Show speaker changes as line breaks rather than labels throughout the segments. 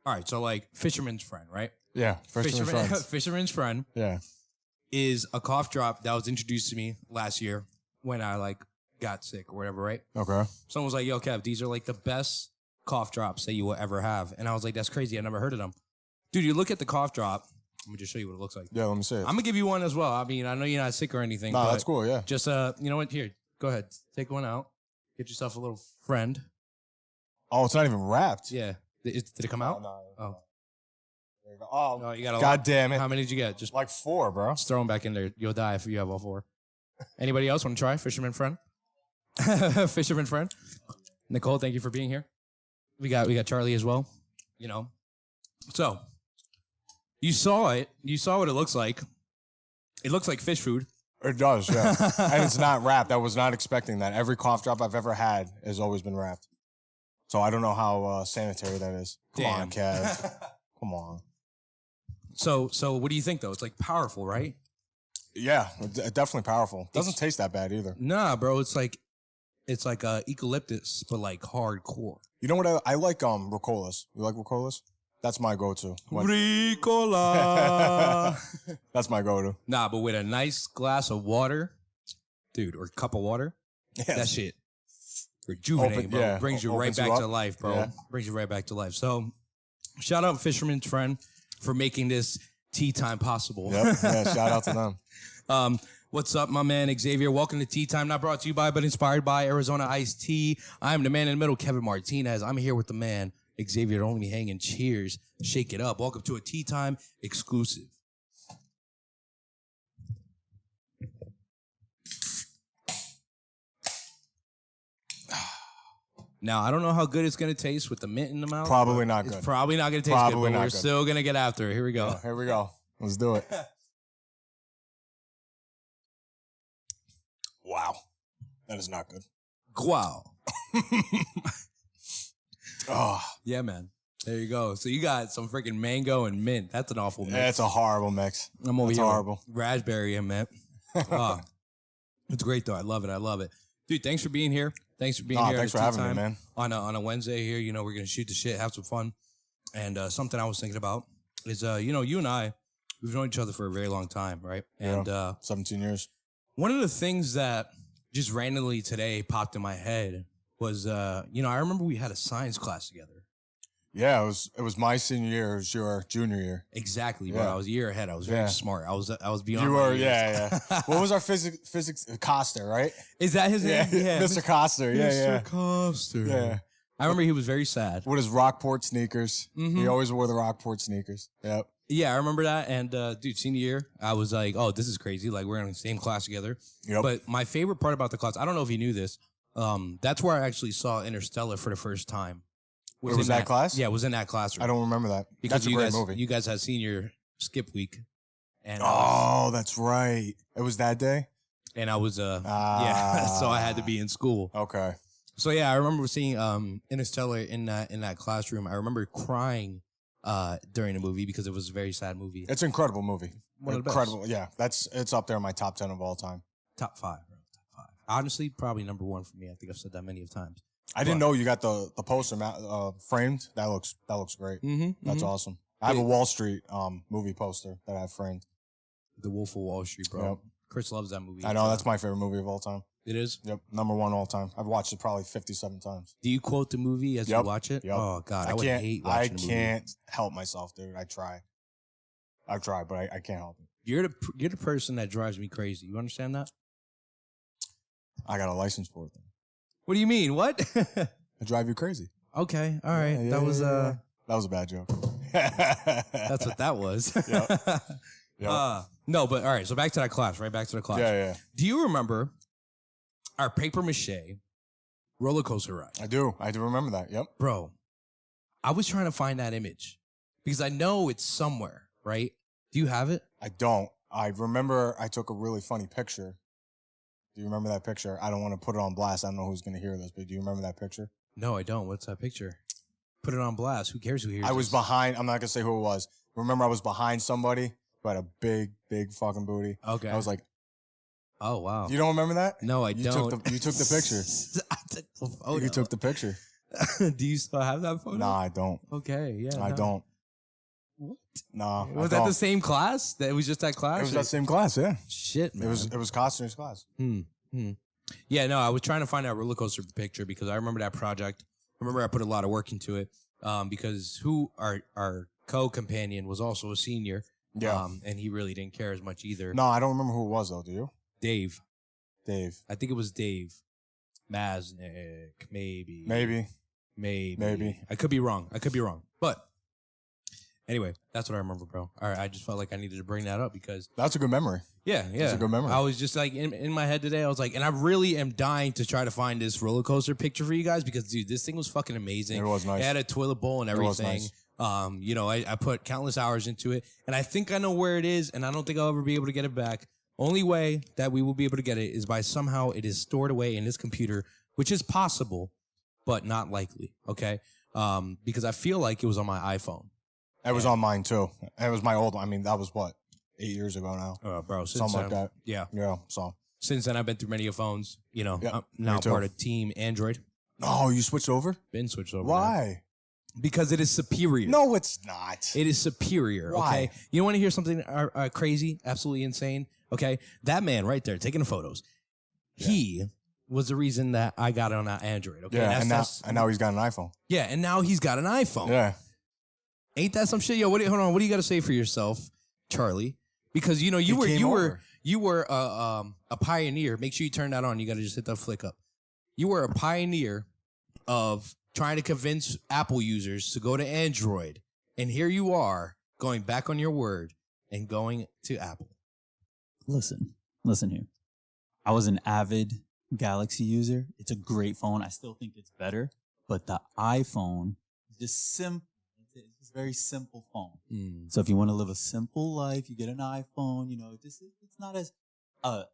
All right, so like fisherman's friend, right?
Yeah,
Fisherman's friend
Yeah.
is a cough drop that was introduced to me last year when I like got sick or whatever, right?
Okay.
Someone was like, yo, Kev, these are like the best cough drops that you will ever have. And I was like, that's crazy. I never heard of them. Dude, you look at the cough drop. Let me just show you what it looks like.
Yeah, let me see it.
I'm going to give you one as well. I mean, I know you're not sick or anything.
No,
but
that's cool, yeah.
Just, you know what? Here, go ahead. Take one out. Get yourself a little friend.
Oh, it's not even wrapped.
Yeah. Did it come out?
No.
Oh.
There you go. Oh,
No, you got a
God
lot.
damn it.
How many did you get? Just
Like 4, bro.
just throw them back in there. You'll die if you have all 4. Anybody else want to try? Fisherman friend? Fisherman friend? Nicole, thank you for being here. We got Charlie as well. You know. So, you saw it. You saw what it looks like. It looks like fish food.
It does, yeah. And it's not wrapped. I was not expecting that. Every cough drop I've ever had has always been wrapped. So I don't know how sanitary that is. Come on, Kev. Come on.
So what do you think though? It's like powerful, right?
Yeah, definitely powerful. Doesn't taste that bad either.
Nah, bro. It's like eucalyptus, but like hardcore.
You know what? I like Ricolas. You like Ricolas? That's my go-to.
Ricola.
That's my go-to.
Nah, but with a nice glass of water, dude, or cup of water, that shit rejuvenating, bro.
Yeah,
Brings you right back to life, bro.
Yeah.
Brings you right back to life. So, shout out Fisherman's Friend for making this tea time possible.
Yep. Yeah, shout out to them.
What's up, my man, Xavier? Welcome to Tea Time. Not brought to you by, but inspired by Arizona Iced Tea. I'm the man in the middle, Kevin Martinez. I'm here with the man, Xavier. Don't let me hanging. Cheers. Shake it up. Welcome to a Tea Time exclusive. Now, I don't know how good it's going to taste with the mint in the mouth.
Probably not good.
It's probably not going to taste
Probably
good, but
not
we're
good.
still going to get after it. Here we go.
Yeah, here we go. Let's do it. Wow. That is not good.
Wow.
Oh,
Yeah, man. There you go. So you got some freaking mango and mint. That's an awful mix.
yeah, it's a horrible mix.
I'm over
It's
here with
horrible.
raspberry and mint. Oh, it's great, though. I love it. I love it. Dude, thanks for being here. Thanks for being here.
Thanks
at
for
Tea
having me,
Time.
man.
On a Wednesday here, you know, we're going to shoot the shit, have some fun. And something I was thinking about is, you know, you and I, we've known each other for a very long time, right? And
17 years.
one of the things that just randomly today popped in my head was, you know, I remember we had a science class together.
Yeah, it was my senior year. It was your junior year.
Exactly, bro.
Yeah.
I was a year ahead. I was very smart. I was beyond.
You
my
were,
years.
yeah. What was our physics Coster, right?
Is that his name?
Yeah, Mr. Coster. Yeah.
Mr. Coster.
Yeah.
I remember he was very sad.
With his Rockport sneakers.
Mhm.
He always wore the Rockport sneakers. Yep.
Yeah, I remember that. And dude, senior year, I was like, oh, this is crazy. Like we're in the same class together.
Yep.
But my favorite part about the class, I don't know if you knew this. That's where I actually saw Interstellar for the first time.
It was
in
that class?
Yeah, it was in that classroom.
I don't remember that.
Because
That's a great movie.
You guys had senior skip week. And
Oh, that's right. It was that day?
and I was yeah, so I had to be in school.
Okay.
So yeah, I remember seeing Interstellar in that classroom. I remember crying during the movie because it was a very sad movie.
It's an incredible movie.
One of the
Incredible. Yeah, it's up there in my top 10 of all time.
Top 5, bro. Top 5. Honestly, probably number 1 for me. I think I've said that many of times.
I didn't know you got the poster framed. That looks great.
Mm-hmm.
That's awesome. I have a Wall Street movie poster that I have framed.
The Wolf of Wall Street, bro.
Yep.
Chris loves that movie.
I know, that's my favorite movie of all time.
It is?
Yep, number 1 all time. I've watched it probably 57 times.
Do you quote the movie as you watch it?
Yep.
Oh, God. I would hate watching the movie.
I can't help myself, dude. I try, but I can't help it.
You're the person that drives me crazy. You understand that?
I got a license for it, though.
What do you mean? What?
I drive you crazy.
Okay. All right.
Yeah,
that was
That was a bad joke.
That's what that was.
Yep.
No, but all right. So back to that class, right? Back to the class.
Yeah.
Do you remember our paper mache roller coaster ride?
I do remember that. Yep.
Bro, I was trying to find that image because I know it's somewhere, right? Do you have it?
I don't. I remember I took a really funny picture. Do you remember that picture? I don't want to put it on blast. I don't know who's going to hear this, but do you remember that picture?
No, I don't. What's that picture? Put it on blast. Who cares who hears
I was
this?
behind. I'm not going to say who it was. Remember, I was behind somebody who had a big fucking booty.
Okay.
I was like,
oh, wow.
you don't remember that?
No, I don't.
You took the picture.
I took the photo.
You took the picture.
Do you still have that photo?
Nah, I don't.
Okay, yeah.
I don't.
What?
Nah.
Was that the same class? That was just that class?
It was that same class, yeah.
Shit, man.
It was Costner's class.
Yeah, no, I was trying to find out roller coaster picture because I remember that project. I remember I put a lot of work into it because our co-companion was also a senior.
Yeah.
And he really didn't care as much either.
No, I don't remember who it was, though. Do you?
Dave.
I
think it was Dave. Masnick, maybe.
Maybe.
I could be wrong. But anyway, that's what I remember, bro. All right, I just felt like I needed to bring that up because
that's a good memory.
Yeah.
That's a good memory.
I was just like in my head today. I was like, and I really am dying to try to find this roller coaster picture for you guys because, dude, this thing was fucking amazing.
It was nice.
It had a toilet bowl and everything.
It was nice.
You know, I put countless hours into it, and I think I know where it is, and I don't think I'll ever be able to get it back. Only way that we will be able to get it is by somehow it is stored away in this computer, which is possible, but not likely. Okay, because I feel like it was on my iPhone.
It was on mine too. It was my old one. I mean, that was what, 8 years ago now.
Oh, bro,
something like that.
Yeah.
So
since then, I've been through many phones. You know,
yeah,
I'm now part of Team Android.
Oh, you switched over?
Been switched over.
Why?
Now. Because it is superior.
No, it's not.
It is superior.
Why?
Okay. You want to hear something crazy, absolutely insane? Okay, that man right there taking the photos. Yeah. He was the reason that I got on that Android. Okay,
yeah, and now he's got an iPhone.
Yeah, and now he's got an iPhone.
Yeah,
ain't that some shit? Yo, hold on. What do you got to say for yourself, Charlie? Because you know you were a pioneer. Make sure you turn that on. You got to just hit that flick up. You were a pioneer of trying to convince Apple users to go to Android, and here you are going back on your word and going to Apple.
Listen here. I was an avid Galaxy user. It's a great phone. I still think it's better, but the iPhone is just simple. It's a very simple phone. So if you want to live a simple life, you get an iPhone. You know, it's not as a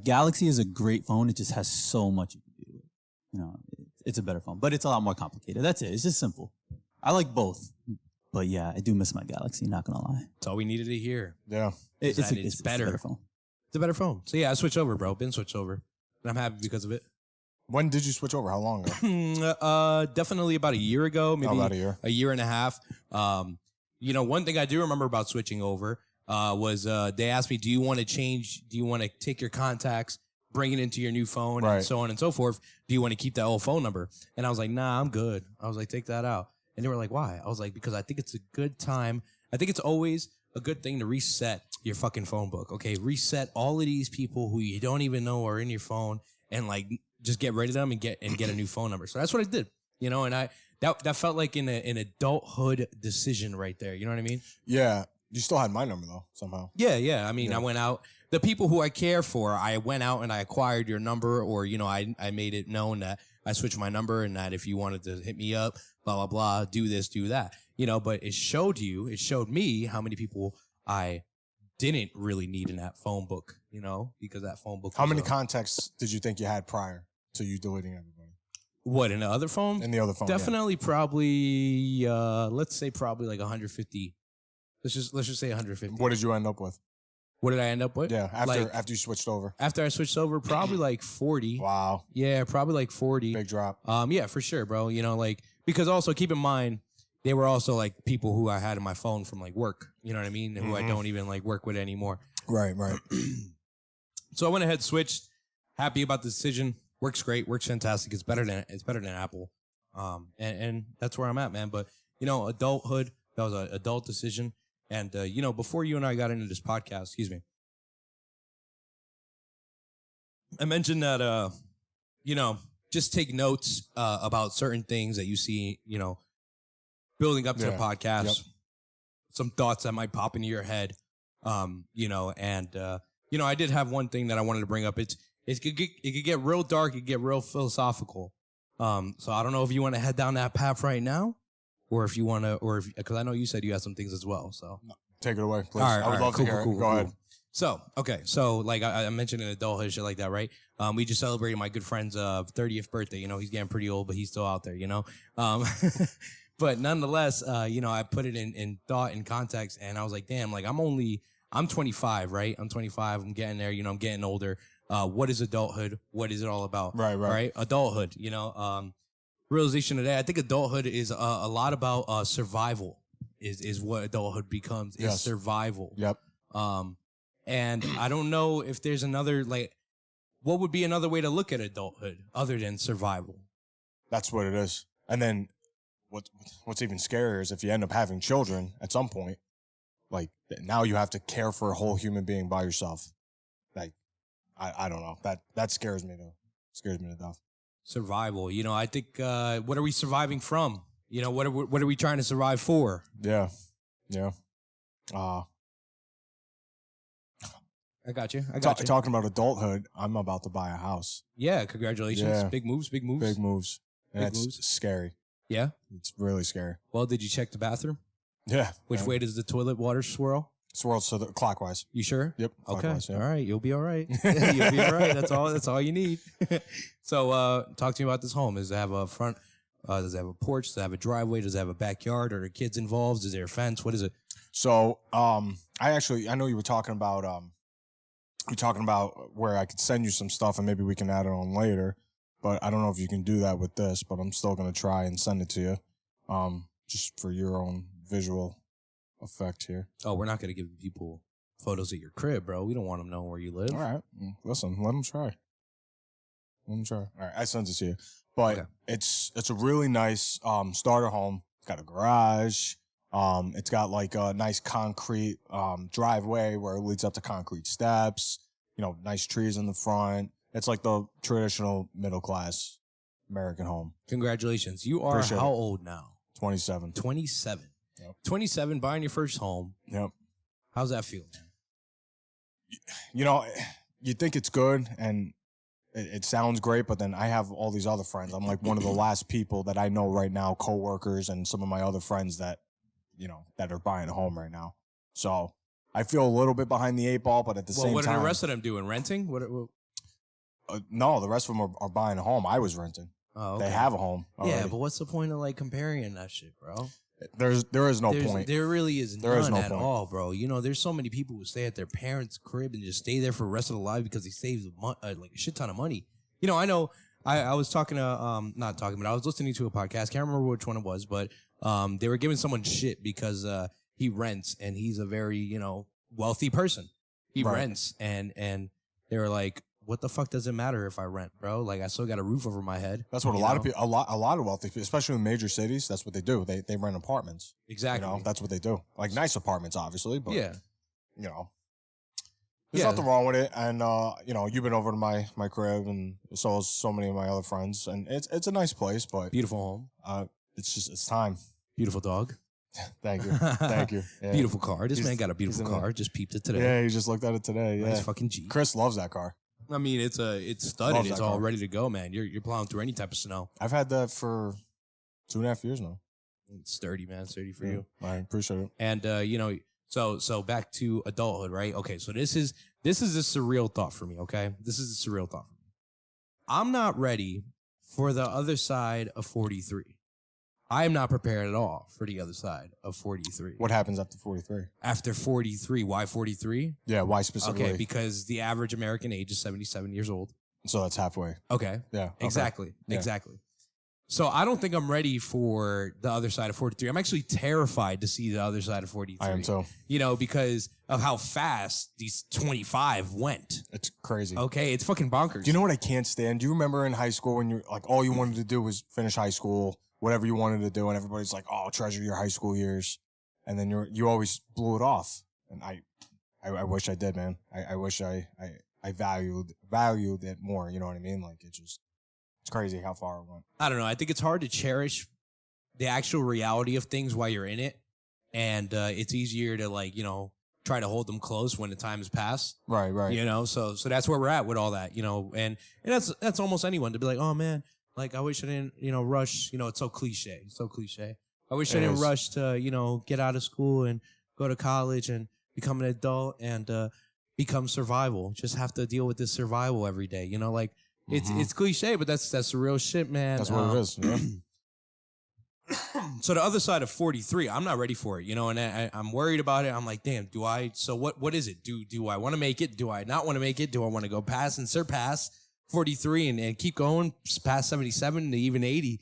Galaxy is a great phone. It just has so much you can do. You know, it's a better phone, but it's a lot more complicated. That's it. It's just simple. I like both. But yeah, I do miss my Galaxy, not gonna lie.
That's all we needed to hear.
Yeah.
It's better.
It's a better phone.
It's a better phone. So yeah, I switched over, bro. Been switched over. And I'm happy because of it.
When did you switch over? How long ago?
Definitely about a year ago, maybe
about a year
and a half. You know, one thing I do remember about switching over was they asked me, do you want to take your contacts, bring it into your new phone, and so on and so forth? Do you want to keep that old phone number? And I was like, nah, I'm good. I was like, take that out. And they were like, why? I was like, because I think it's a good time. I think it's always a good thing to reset your fucking phone book. Okay, reset all of these people who you don't even know are in your phone, and like just get rid of them and get a new phone number. So that's what I did. You know, and that felt like an adulthood decision right there. You know what I mean?
Yeah. You still had my number though somehow.
Yeah. I mean, I went out. The people who I care for, I went out and I acquired your number, or you know, I made it known that I switched my number and that if you wanted to hit me up, blah blah blah, do this, do that. You know, but it showed me how many people I didn't really need in that phone book. You know, because that phone book.
How many contacts did you think you had prior to you deleting everybody?
What, in the other phone?
In the other phone,
definitely, probably. Let's say probably like 150. Let's just say 150.
What did you end up with?
What did I end up with?
Yeah, after you switched over.
After I switched over, probably like 40.
Wow.
Yeah, probably like 40.
Big drop.
Yeah, for sure, bro. You know, like, because also keep in mind, they were also like people who I had in my phone from like work. You know what I mean? Who I don't even like work with anymore.
Right.
So I went ahead, switched. Happy about the decision. Works great. Works fantastic. It's better than Apple. And that's where I'm at, man. But you know, adulthood. That was an adult decision. And, you know, before you and I got into this podcast, I mentioned that, you know, just take notes about certain things that you see, you know, building up to the podcast. Yep. Some thoughts that might pop into your head, you know, and, you know, I did have one thing that I wanted to bring up. It could get real dark. It could get real philosophical. So I don't know if you want to head down that path right now. Or if you want to, because I know you said you had some things as well. So
take it away, please.
All right,
I would love to hear it. Go ahead.
So, okay. So, like I mentioned in adulthood, shit like that, right? We just celebrated my good friend's 30th birthday. You know, he's getting pretty old, but he's still out there, you know? But nonetheless, you know, I put it in thought and context, and I was like, damn, like I'm 25, right? I'm 25. I'm getting there. You know, I'm getting older. What is adulthood? What is it all about?
Right.
Adulthood, you know? realization today. I think adulthood is a lot about survival. Is what adulthood becomes. Is survival.
Yep.
And I don't know if there's another what would be another way to look at adulthood other than survival.
That's what it is. And then what's even scarier is if you end up having children at some point, like now you have to care for a whole human being by yourself. Like, I don't know. That scares me to death.
Survival. I think, what are we surviving from? What are we trying to survive for?
Yeah.
I got you.
Talking about adulthood, I'm about to buy a house.
Yeah, congratulations.
Yeah.
Big moves.
Big moves. And that's scary.
Yeah?
It's really scary.
Well, did you check the bathroom?
Yeah.
Which way does the toilet water swirl?
Swirls clockwise.
You sure?
Yep.
Okay.
Yeah.
All right. You'll be all right. You'll be all right. That's all you need. So, talk to me about this home. Does it have a front? Does it have a porch? Does it have a driveway? Does it have a backyard? Are there kids involved? Is there a fence? What is it?
So, I know you were talking about where I could send you some stuff and maybe we can add it on later, but I don't know if you can do that with this, but I'm still going to try and send it to you, just for your own visual effect here.
Oh, we're not going to give people photos of your crib, bro. We don't want them knowing where you live.
All right. Listen, let them try. All right. I sent it to you, but
okay.
It's a really nice, starter home. It's got a garage. It's got like a nice concrete, driveway where it leads up to concrete steps, nice trees in the front. It's like the traditional middle class American home.
Congratulations. You are how old now?
27.
27.
Yep.
27, buying your first home.
Yep.
How's that feel,
man? You think it's good and it sounds great, but then I have all these other friends. I'm like one of the last people that I know right now, coworkers and some of my other friends that are buying a home right now. So I feel a little bit behind the 8 ball, but at the same time.
What are the rest of them doing? Renting?
No, the rest of them are buying a home. I was renting.
Oh, okay.
They have a home already.
Yeah, but what's the point of comparing that shit, bro?
There is no point.
There really is
there is
none
no
at
point.
all, bro. There's so many people who stay at their parents' crib and just stay there for the rest of their life because they save a shit ton of money. I know I was talking to, not talking, but I was listening to a podcast. Can't remember which one it was, but they were giving someone shit because he rents and he's a very, wealthy person. He rents and they were like, what the fuck does it matter if I rent, bro? I still got a roof over my head.
That's what a lot of people, a lot of wealthy people, especially in major cities, that's what they do. They rent apartments.
Exactly.
That's what they do. Nice apartments, obviously, but
yeah.
There's nothing wrong with it. And, you've been over to my crib and so has so many of my other friends. And it's a nice place, but
beautiful home.
It's time.
Beautiful dog.
Thank you. Thank you. Yeah.
Beautiful car. This man got a beautiful car. Just peeped it today.
Yeah, he just looked at it today. Yeah.
Nice fucking Jeep.
Chris loves that car.
I mean, it's studded. It's all ready to go, man. You're plowing through any type of snow.
I've had that for 2.5 years now.
It's sturdy, man. Sturdy for you.
I appreciate it.
And so back to adulthood, right? Okay, so this is a surreal thought for me. Okay, this is a surreal thought for me. I'm not ready for the other side of 43. I am not prepared at all for the other side of 43.
What happens after 43?
After 43, why 43?
Yeah, why specifically?
Okay, because the average American age is 77 years old.
So that's halfway.
Okay.
Yeah.
Exactly.
Okay. Yeah.
Exactly. So I don't think I'm ready for the other side of 43. I'm actually terrified to see the other side of 43.
I am too.
Because of how fast these 25 went.
It's crazy.
Okay, it's fucking bonkers.
Do you know what I can't stand? Do you remember in high school when you're all you wanted to do was finish high school, whatever you wanted to do, and everybody's like, "Oh, treasure your high school years," and then you always blew it off. And I wish I did, man. I wish I valued it more. You know what I mean? It's crazy how far it went.
I don't know. I think it's hard to cherish the actual reality of things while you're in it. And it's easier to try to hold them close when the time has passed.
Right.
So that's where we're at with all that, and that's almost anyone to be like, oh man, I wish I didn't, rush, it's so cliche. I wish I didn't rush to, get out of school and go to college and become an adult and become survival. Just have to deal with this survival every day, It's cliche, but that's the real shit, man.
That's what it is. Yeah.
So the other side of 43, I'm not ready for it, and I'm worried about it. I'm like, damn, so what is it? Do I want to make it? Do I not want to make it? Do I want to go past and surpass 43 and keep going past 77 to even 80?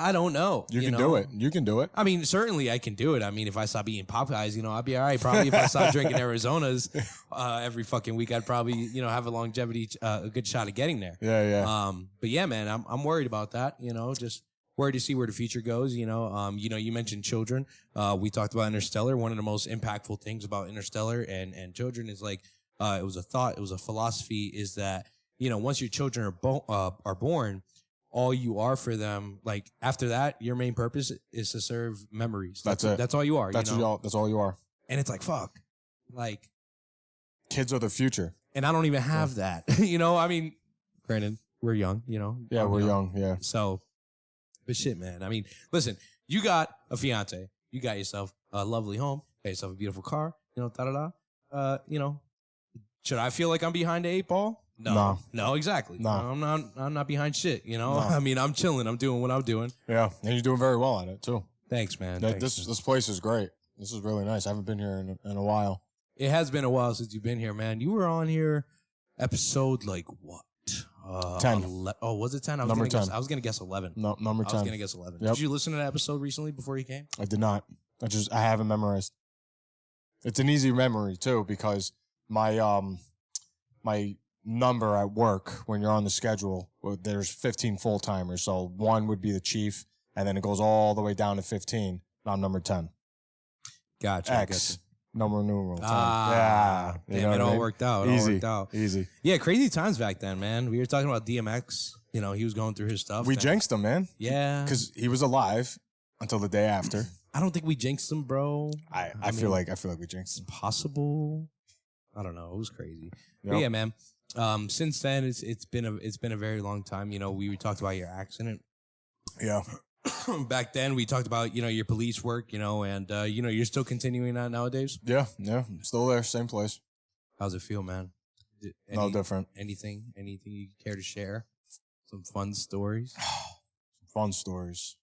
I don't know.
You can do it. You can do it.
I mean, certainly I can do it. I mean, if I stop eating Popeyes, I'd be all right. Probably if I stop drinking Arizonas every fucking week, I'd probably, have a longevity, a good shot of getting there.
Yeah.
But yeah, man, I'm worried about that. Just worried to see where the future goes. You mentioned children. We talked about Interstellar. One of the most impactful things about Interstellar and children is like, it was a thought, it was a philosophy, is that, once your children are born, all you are for them, like after that, your main purpose is to serve memories.
That's it.
That's all you are.
That's all you are.
And it's like, fuck. Like,
kids are the future.
And I don't even have that. I mean, granted, we're young,
Yeah, we're young. Yeah.
So, but shit, man. I mean, listen, you got a fiance, you got yourself a lovely home, got yourself a beautiful car, should I feel like I'm behind the 8 ball? No, exactly.
No.
I'm not behind shit, No. I mean, I'm chilling. I'm doing what I'm doing.
Yeah. And you're doing very well at it too.
Thanks, man.
This place is great. This is really nice. I haven't been here in a while.
It has been a while since you've been here, man. You were on here episode like what?
10.
Was it 10?
Number 10.
I was going to guess 11.
No, number 10.
I was going to guess 11.
Yep.
Did you listen to that episode recently before you came?
I did not. I haven't memorized. It's an easy memory too, because my number at work, when you're on the schedule, there's 15 full-timers. So 1 would be the chief, and then it goes all the way down to 15. I'm number 10.
Gotcha.
X. Number numeral 10.
Yeah. Damn, it all worked out.
Easy.
Yeah, crazy times back then, man. We were talking about DMX. He was going through his stuff.
We jinxed him, man.
Yeah.
Because he was alive until the day after.
I don't think we jinxed him, bro.
I feel like we jinxed him.
Possible. I don't know. It was crazy.
Yep.
But yeah, man. Since then, it's been a very long time. We talked about your accident.
Yeah.
Back then, we talked about your police work. And you're still continuing that nowadays.
Yeah. Still there, same place.
How's it feel, man?
No different.
Anything you care to share? Some fun stories.
Fun stories.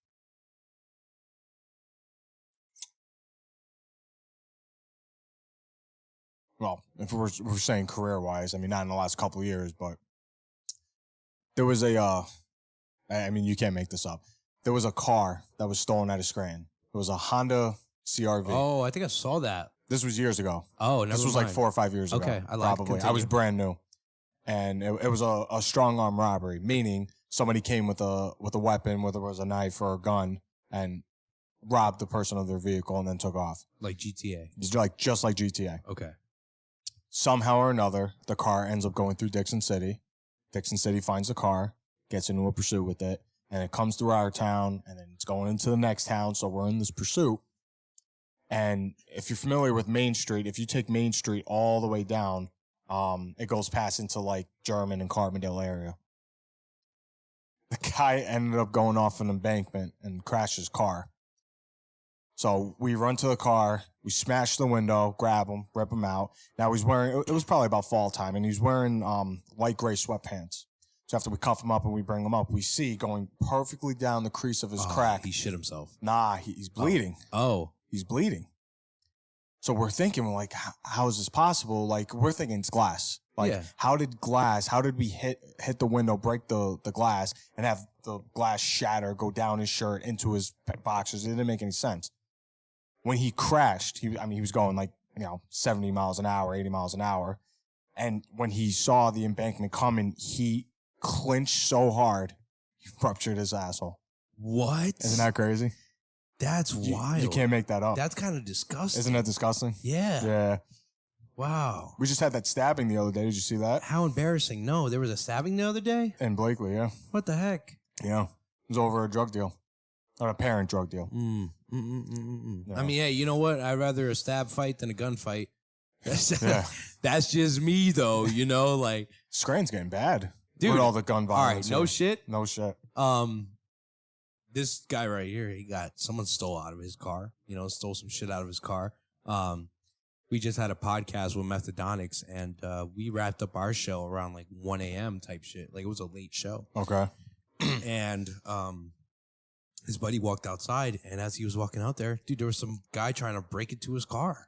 Well, if we're saying career-wise, I mean, not in the last couple of years, but there was I mean, you can't make this up. There was a car that was stolen out of Scranton. It was a Honda CRV.
Oh, I think I saw that.
This was years ago.
Oh, never
This was
mind.
like 4 or 5 years ago.
Okay,
probably. I was brand new. And it was a strong arm robbery, meaning somebody came with a weapon, whether it was a knife or a gun, and robbed the person of their vehicle and then took off.
Like GTA.
Just like GTA.
Okay.
Somehow or another, the car ends up going through Dixon City. Dixon City finds the car, gets into a pursuit with it, and it comes through our town, and then it's going into the next town, so we're in this pursuit. And if you're familiar with Main Street, if you take Main Street all the way down, it goes past into like German and Carbondale area. The guy ended up going off an embankment and crashed his car. So we run to the car, we smash the window, grab him, rip him out. Now he's wearing, it was probably about fall time, and he's wearing light gray sweatpants. So after we cuff him up and we bring him up, we see going perfectly down the crease of his crack.
He shit himself.
Nah, he's bleeding.
Oh.
He's bleeding. So we're thinking, like, how is this possible? Like, we're thinking it's glass. Like,
Yeah.
how did we hit the window, break the glass, and have the glass shatter, go down his shirt, into his boxers? It didn't make any sense. When he crashed, he was going like, 70 miles an hour, 80 miles an hour. And when he saw the embankment coming, he clinched so hard, he ruptured his asshole.
What?
Isn't that crazy?
That's wild.
You can't make that up.
That's kind of disgusting.
Isn't that disgusting?
Yeah.
Yeah.
Wow.
We just had that stabbing the other day. Did you see that?
How embarrassing. No, there was a stabbing the other day?
In Blakely, yeah.
What the heck?
Yeah. It was over a drug deal. Or a parent drug deal.
Yeah.
Yeah.
I mean, hey, you know what? I'd rather a stab fight than a gunfight.
Yeah.
That's just me, though, like.
Scranton's getting bad.
Dude.
With all the gun
All right,
violence.
no shit.
No shit.
This guy right here, someone stole out of his car, stole some shit out of his car. We just had a podcast with Methadonics, and we wrapped up our show around like 1 a.m. type shit. Like, it was a late show.
Okay.
And his buddy walked outside, and as he was walking out there, dude, there was some guy trying to break into his car.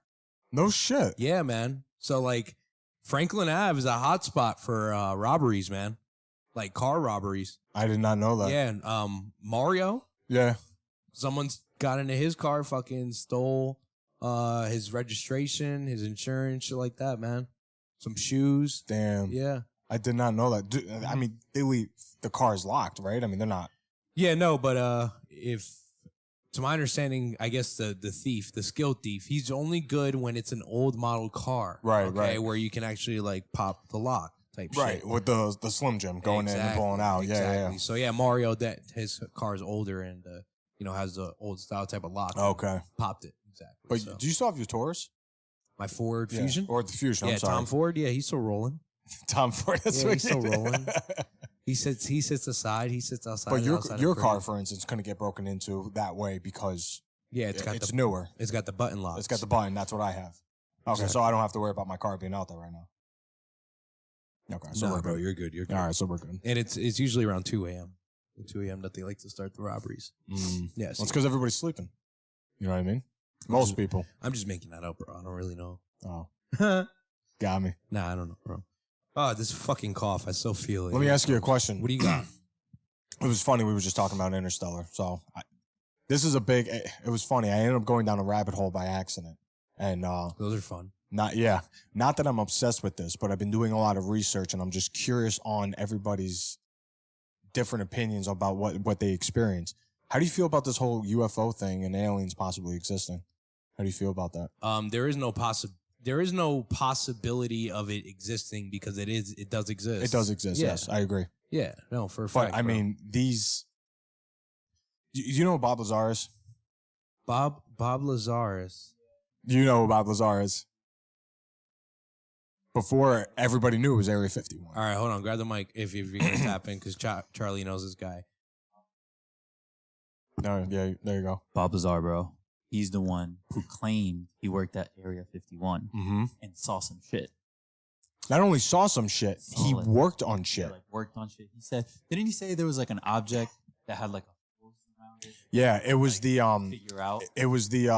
No shit.
Yeah, man. So, like, Franklin Ave is a hot spot for robberies, man. Like, car robberies.
I did not know that.
Yeah, and Mario,
Yeah.
Someone's got into his car, fucking stole his registration, his insurance, shit like that, man. Some shoes.
Damn.
Yeah.
I did not know that. Dude, I mean, they leave the car's locked, right? I mean, they're not.
Yeah, no, but if to my understanding, I guess the thief, the skilled thief, he's only good when it's an old model car.
Right,
okay,
right.
Where you can actually like pop the lock type
Right,
shit.
with the Slim Jim going in and pulling out.
Exactly.
Yeah.
So yeah, Mario, that his car's older and has the old style type of lock.
Okay.
Popped it. Exactly.
But
so.
do you still have your Taurus?
My Ford
Yeah.
Fusion?
Or the Fusion,
Yeah,
I'm sorry.
Tom Ford, yeah, he's still rolling.
Tom Ford, that's
Yeah,
what
he's still
you-
rolling. He sits aside, he sits outside.
But
outside
your
of
car,
Ford.
for instance, couldn't get broken into that way because
Yeah, it's
newer.
It's got the button lock.
It's got the button. That's what I have. Okay,
Exactly.
so I don't have to worry about my car being out there right now. Okay, so
No,
we're
bro,
good.
you're good. You're good.
All right, so we're good.
And it's usually around 2 a.m. 2 a.m. that they like to start the robberies.
Mm.
Yes.
Well, it's because everybody's sleeping. You know what I mean? Most people.
I'm just making that up, bro. I don't really know.
Oh,
Nah,
got me.
I don't know, bro. Oh, this fucking cough. I still feel it.
Let me ask you a question.
What do you got?
It was funny. We were just talking about Interstellar. So this is a big. It was funny. I ended up going down a rabbit hole by accident, and
Those are fun.
not that I'm obsessed with this, but I've been doing a lot of research, and I'm just curious on everybody's different opinions about what they experience. How do you feel about this whole UFO thing and aliens possibly existing? How do you feel about that?
There is no possibility of it existing because it does exist.
It does exist.
Yeah.
Yes, I agree.
Yeah, no, for a
But
fact.
I
bro.
mean, these. You know who Bob Lazar is?
Bob Lazarus.
You know who Bob Lazar is. Before everybody knew it was Area 51.
All right, hold on. Grab the mic if you're gonna tap in because Charlie knows this guy.
No, yeah, there you go.
Bob Lazar, bro. He's the one who claimed he worked at Area 51
Mm-hmm.
and saw some shit.
Not only saw some shit, he
Solid.
worked on
Yeah,
shit.
like worked on shit. He said, didn't he say there was like an object that had like a force around it?
Yeah, it was
Like,
the
figure out.
it was the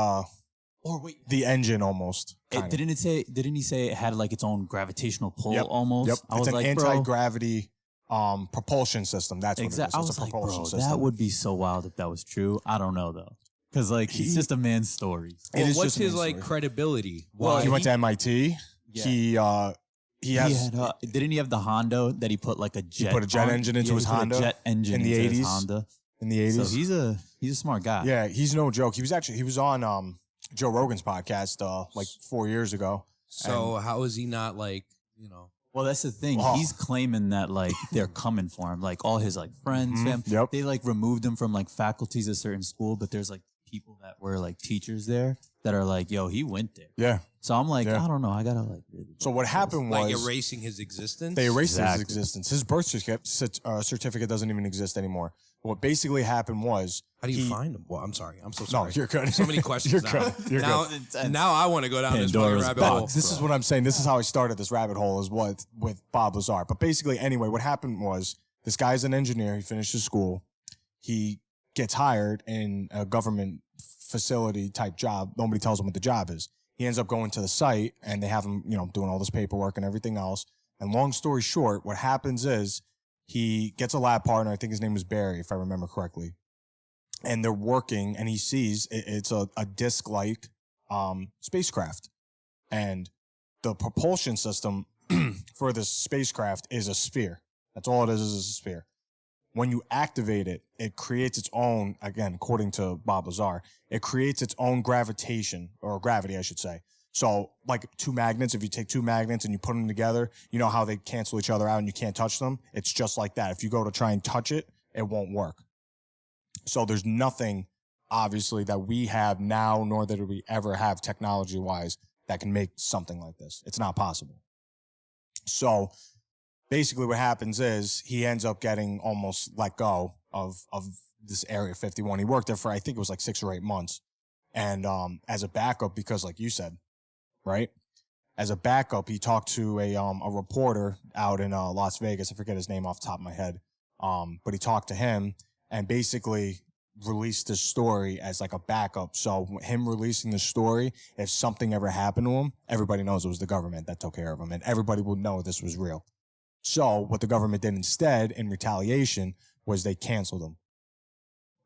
Or wait,
the engine almost. kinda.
didn't he say it had like its own gravitational pull
Yep.
almost?
Yep,
I
it's
was
an
like,
anti-gravity propulsion system. That's what
exactly. I
it is.
was
It's a
like,
propulsion
bro,
system.
that would be so wild if that was true. I don't know though, because like
He-
it's just a man's story.
It is
What's
just a
his
man's
like
story.
credibility?
Well,
Why?
He went to MIT.
Yeah.
He has
Didn't he have the Honda that he put like a jet?
put a jet
on?
engine into
Yeah,
his
he put a
Honda
jet engine
in the
into his
80s?
Honda.
in the 80s.
So he's a smart guy.
Yeah, he's no joke. He was on Joe Rogan's podcast like 4 years ago.
So how is he not like
Well, that's the thing.
Oh.
He's claiming that like they're coming for him, like all his like friends,
Mhm.
fam.
Yep.
They like removed him from like faculties at certain school, but there's like people that were like teachers there that are like, yo, he went there.
Yeah.
So I'm like,
Yeah.
I don't know. I gotta like. Really
So
look
what
at this.
happened
like
was
erasing his existence?
they erased
Exactly.
his existence. His birth certificate doesn't even exist anymore. What basically happened was
How do you
he-
find him? Well, I'm sorry. I'm so
No,
sorry.
you're good.
So many questions
You're
now.
good. You're
now,
good.
now I want to go down this fucking
Pandora's
rabbit
box.
hole.
This is what I'm saying. This is how I started this rabbit hole is what with Bob Lazar. But basically, anyway, what happened was this guy's an engineer. He finished his school. He gets hired in a government facility type job. Nobody tells him what the job is. He ends up going to the site and they have him, doing all this paperwork and everything else. And long story short, what happens is he gets a lab partner. I think his name was Barry, if I remember correctly. And they're working and he sees it's a disc-like spacecraft. And the propulsion system for this spacecraft is a sphere. That's all it is a sphere. When you activate it, it creates its own, again, according to Bob Lazar, it creates its own gravitation, or gravity, I should say. So, like two magnets, if you take two magnets and you put them together, you know how they cancel each other out and you can't touch them? It's just like that. If you go to try and touch it, it won't work. So there's nothing, obviously, that we have now, nor that we ever have technology-wise, that can make something like this. It's not possible. So basically what happens is he ends up getting almost let go of this Area 51. He worked there for, I think it was like 6 or 8 months. And as a backup, because like you said, right? As a backup, he talked to a reporter out in Las Vegas. I forget his name off the top of my head. But he talked to him and basically released this story as like a backup. So him releasing the story, if something ever happened to him, everybody knows it was the government that took care of him and everybody will know this was real. So what the government did instead in retaliation was they canceled him.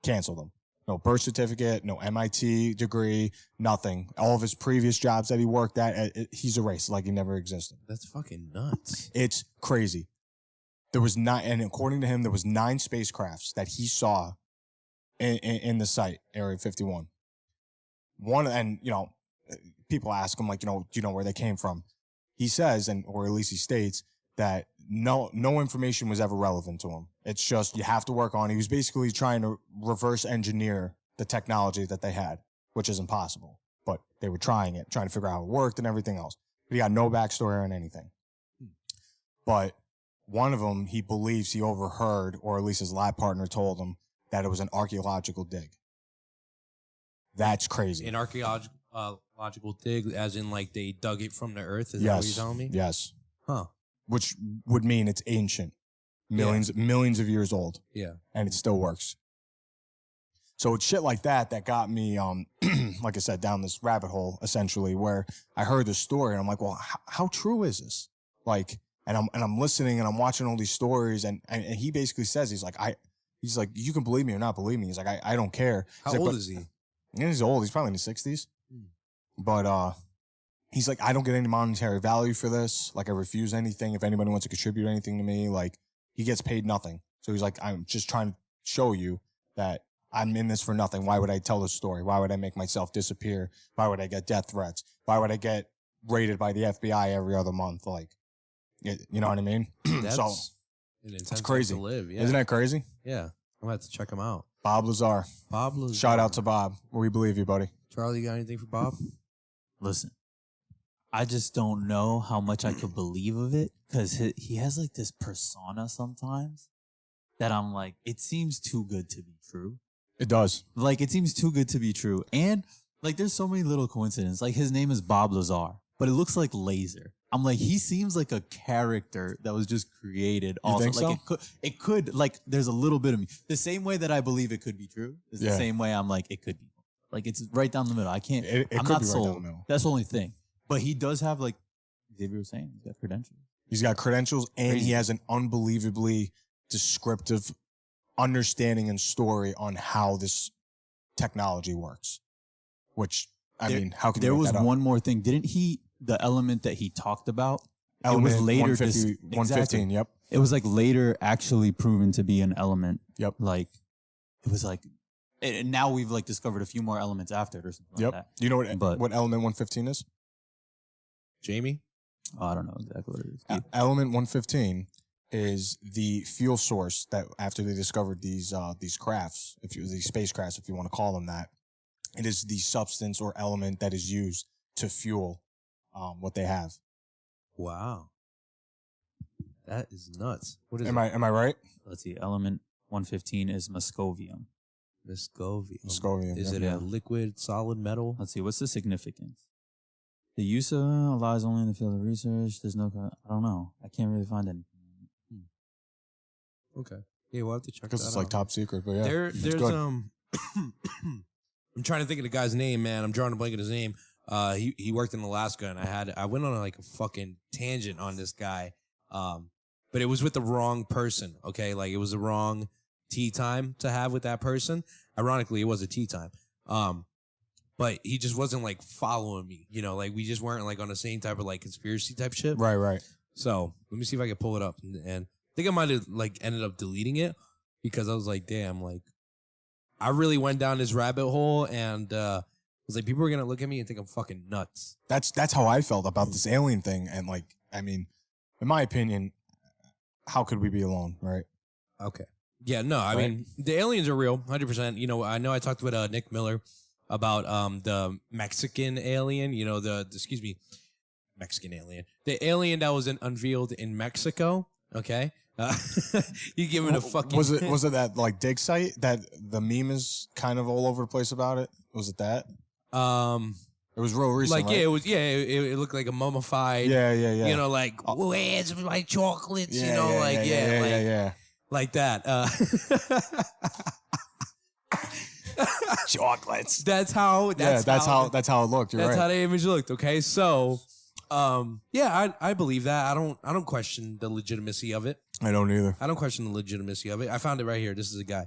Canceled him. No birth certificate, no MIT degree, nothing. All of his previous jobs that he worked at, he's erased like he never existed.
That's fucking nuts.
It's crazy. There was 9, and according to him, there was 9 spacecrafts that he saw in the site, Area 51. One, and people ask him, like, do you know where they came from? He says, or at least he states, that no information was ever relevant to him. It's just, you have to work on it. He was basically trying to reverse engineer the technology that they had, which is impossible. But they were trying to figure out how it worked and everything else. But he got no backstory on anything. But one of them, he believes he overheard, or at least his lab partner told him, that it was an archaeological dig. That's crazy.
An archaeological dig, as in like they dug it from the earth? Is that what you're telling me?
Yes.
Huh.
Which would mean it's ancient. Millions of years old.
Yeah.
And it still works. So it's shit like that got me, like I said, down this rabbit hole, essentially, where I heard this story and I'm like, well, how true is this? Like, and I'm listening and I'm watching all these stories and he basically says, he's like, you can believe me or not believe me. He's like, I don't care.
How old is he?
He's old. He's probably in his 60s. But he's like, I don't get any monetary value for this. Like, I refuse anything. If anybody wants to contribute anything to me, like, he gets paid nothing. So he's like, I'm just trying to show you that I'm in this for nothing. Why would I tell this story? Why would I make myself disappear? Why would I get death threats? Why would I get raided by the FBI every other month? Like, you know what I mean?
That's
it's crazy.
To live, yeah.
Isn't that crazy?
Yeah. I'm going to have to check him out.
Bob Lazar. Shout out to Bob. We believe you, buddy.
Charlie, you got anything for Bob?
Listen, I just don't know how much I could believe of it because he has like this persona sometimes that I'm like, it seems too good to be true.
It does.
Like, it seems too good to be true. And like, there's so many little coincidences. Like, his name is Bob Lazar, but it looks like laser. I'm like, he seems like a character that was just created.
You think
like
so?
It could, like, there's a little bit of me. The same way that I believe it could be true is the same way I'm like, it could be. Like, it's right down the middle. I can't, I'm not sold. Right down the middle. That's the only thing. But he does have, like Xavier was saying, he's got credentials.
He's got credentials and he has an unbelievably descriptive understanding and story on how this technology works. Which, I mean, how could you
There
make
was
that up?
one more thing. Didn't he, the element that he talked about,
Element
it was later
115,
exactly.
Yep.
It was like later actually proven to be an element.
Yep.
Like, it was like, and now we've like discovered a few more elements after it or something
Yep.
like that.
Do you know what element 115 is?
Jamie?
Oh, I don't know exactly what it is.
Element 115 is the fuel source that after they discovered these crafts, these spacecrafts, if you want to call them that, it is the substance or element that is used to fuel what they have.
Wow. That is nuts. What is
Am I right?
Let's see. Element 115 is Moscovium.
Moscovium. Is it a liquid, solid metal?
Let's see. What's the significance? The use of lies only in the field of research. There's no, I don't know. I can't really find anything.
Okay. Yeah, we'll have to check that out.
Because it's like top secret, but yeah.
There's I'm trying to think of the guy's name, man. I'm drawing a blank on his name. He worked in Alaska, and I went on like a fucking tangent on this guy. But it was with the wrong person. Okay, like it was the wrong tea time to have with that person. Ironically, it was a tea time. But he just wasn't like following me. You know, like we just weren't like on the same type of like conspiracy type shit.
Right.
So let me see if I can pull it up, and I think I might have like ended up deleting it because I was like, damn, like I really went down this rabbit hole, and I was like, people are gonna look at me and think I'm fucking nuts.
That's how I felt about this alien thing, and like, I mean, in my opinion, how could we be alone, right?
Okay. Yeah, no, I mean, the aliens are real, 100%. You know I talked with Nick Miller about the Mexican alien, you know, Mexican alien. The alien that was unveiled in Mexico, okay? You give it a fucking...
Was it that, like, dig site that the meme is kind of all over the place about it? Was it that? It was real recent,
like,
right?
yeah, it was, it looked like a mummified...
Yeah.
You know, like, where's my chocolates?
Yeah,
you know,
yeah.
Like that.
Chocolates.
That's how it looked.
You're
that's
right.
how the image looked. Okay, so, yeah, I believe that. I don't question the legitimacy of it.
I don't either.
I don't question the legitimacy of it. I found it right here. This is a guy.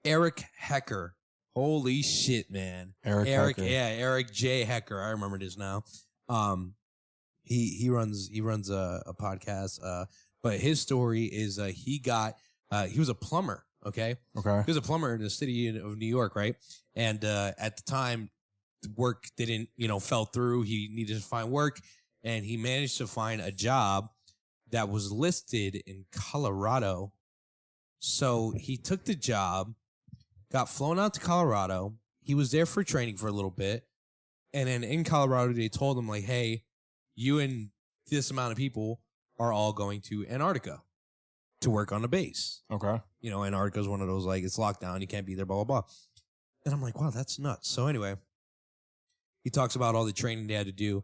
Eric Hecker. Holy shit, man.
Eric Hecker.
Yeah, Eric J. Hecker. I remember this now. He runs a podcast. But his story is he was a plumber. Okay.
Okay.
He was a plumber in the city of New York, right? And at the time, work didn't, fell through. He needed to find work, and he managed to find a job that was listed in Colorado. So he took the job, got flown out to Colorado. He was there for training for a little bit. And then in Colorado, they told him, like, hey, you and this amount of people are all going to Antarctica to work on the base.
Okay.
Antarctica is one of those, like, it's locked down. You can't be there, blah, blah, blah. And I'm like, wow, that's nuts. So anyway, he talks about all the training they had to do,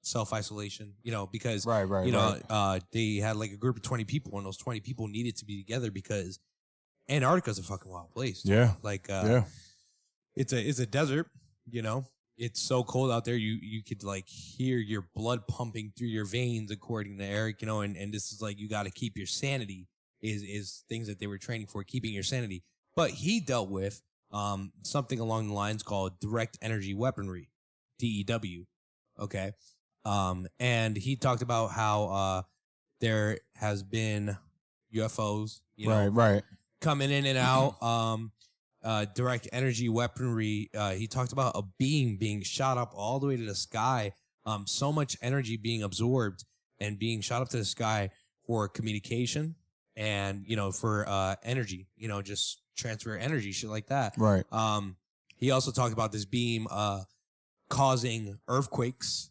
self-isolation, because,
right.
They had like a group of 20 people, and those 20 people needed to be together because Antarctica's a fucking wild place.
Yeah.
Like,
yeah.
It's a desert, It's so cold out there. You could like hear your blood pumping through your veins, according to Eric, and this is like, you got to keep your sanity is things that they were training for, keeping your sanity. But he dealt with something along the lines called direct energy weaponry, DEW. Okay. And he talked about how there has been UFOs,
right.
coming in and out. Direct energy weaponry. He talked about a beam being shot up all the way to the sky. So much energy being absorbed and being shot up to the sky for communication and, for energy, just transfer energy, shit like that.
Right.
He also talked about this beam causing earthquakes,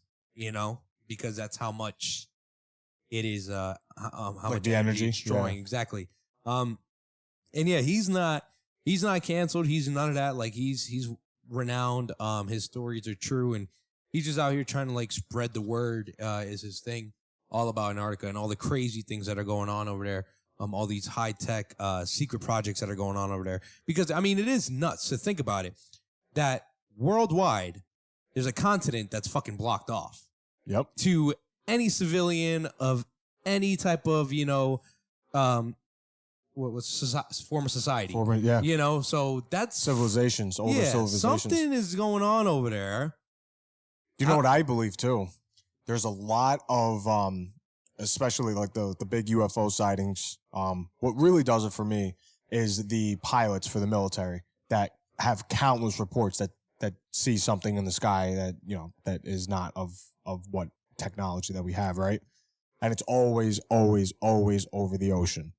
because that's how much it is, how
like
much
the energy
it's destroying.
Yeah.
Exactly. And yeah, he's not canceled. He's none of that. Like he's renowned. His stories are true, and he's just out here trying to like spread the word. Is his thing all about Antarctica and all the crazy things that are going on over there. All these high tech secret projects that are going on over there. Because I mean, it is nuts to think about it. That worldwide, there's a continent that's fucking blocked off.
Yep.
To any civilian of any type of form of society.
Yeah.
So that's
Civilizations, older civilizations.
Something is going on over there.
You know what I believe too? There's a lot of, especially like the big UFO sightings. What really does it for me is the pilots for the military that have countless reports that see something in the sky that, that is not of what technology that we have, right? And it's always, always, always over the ocean.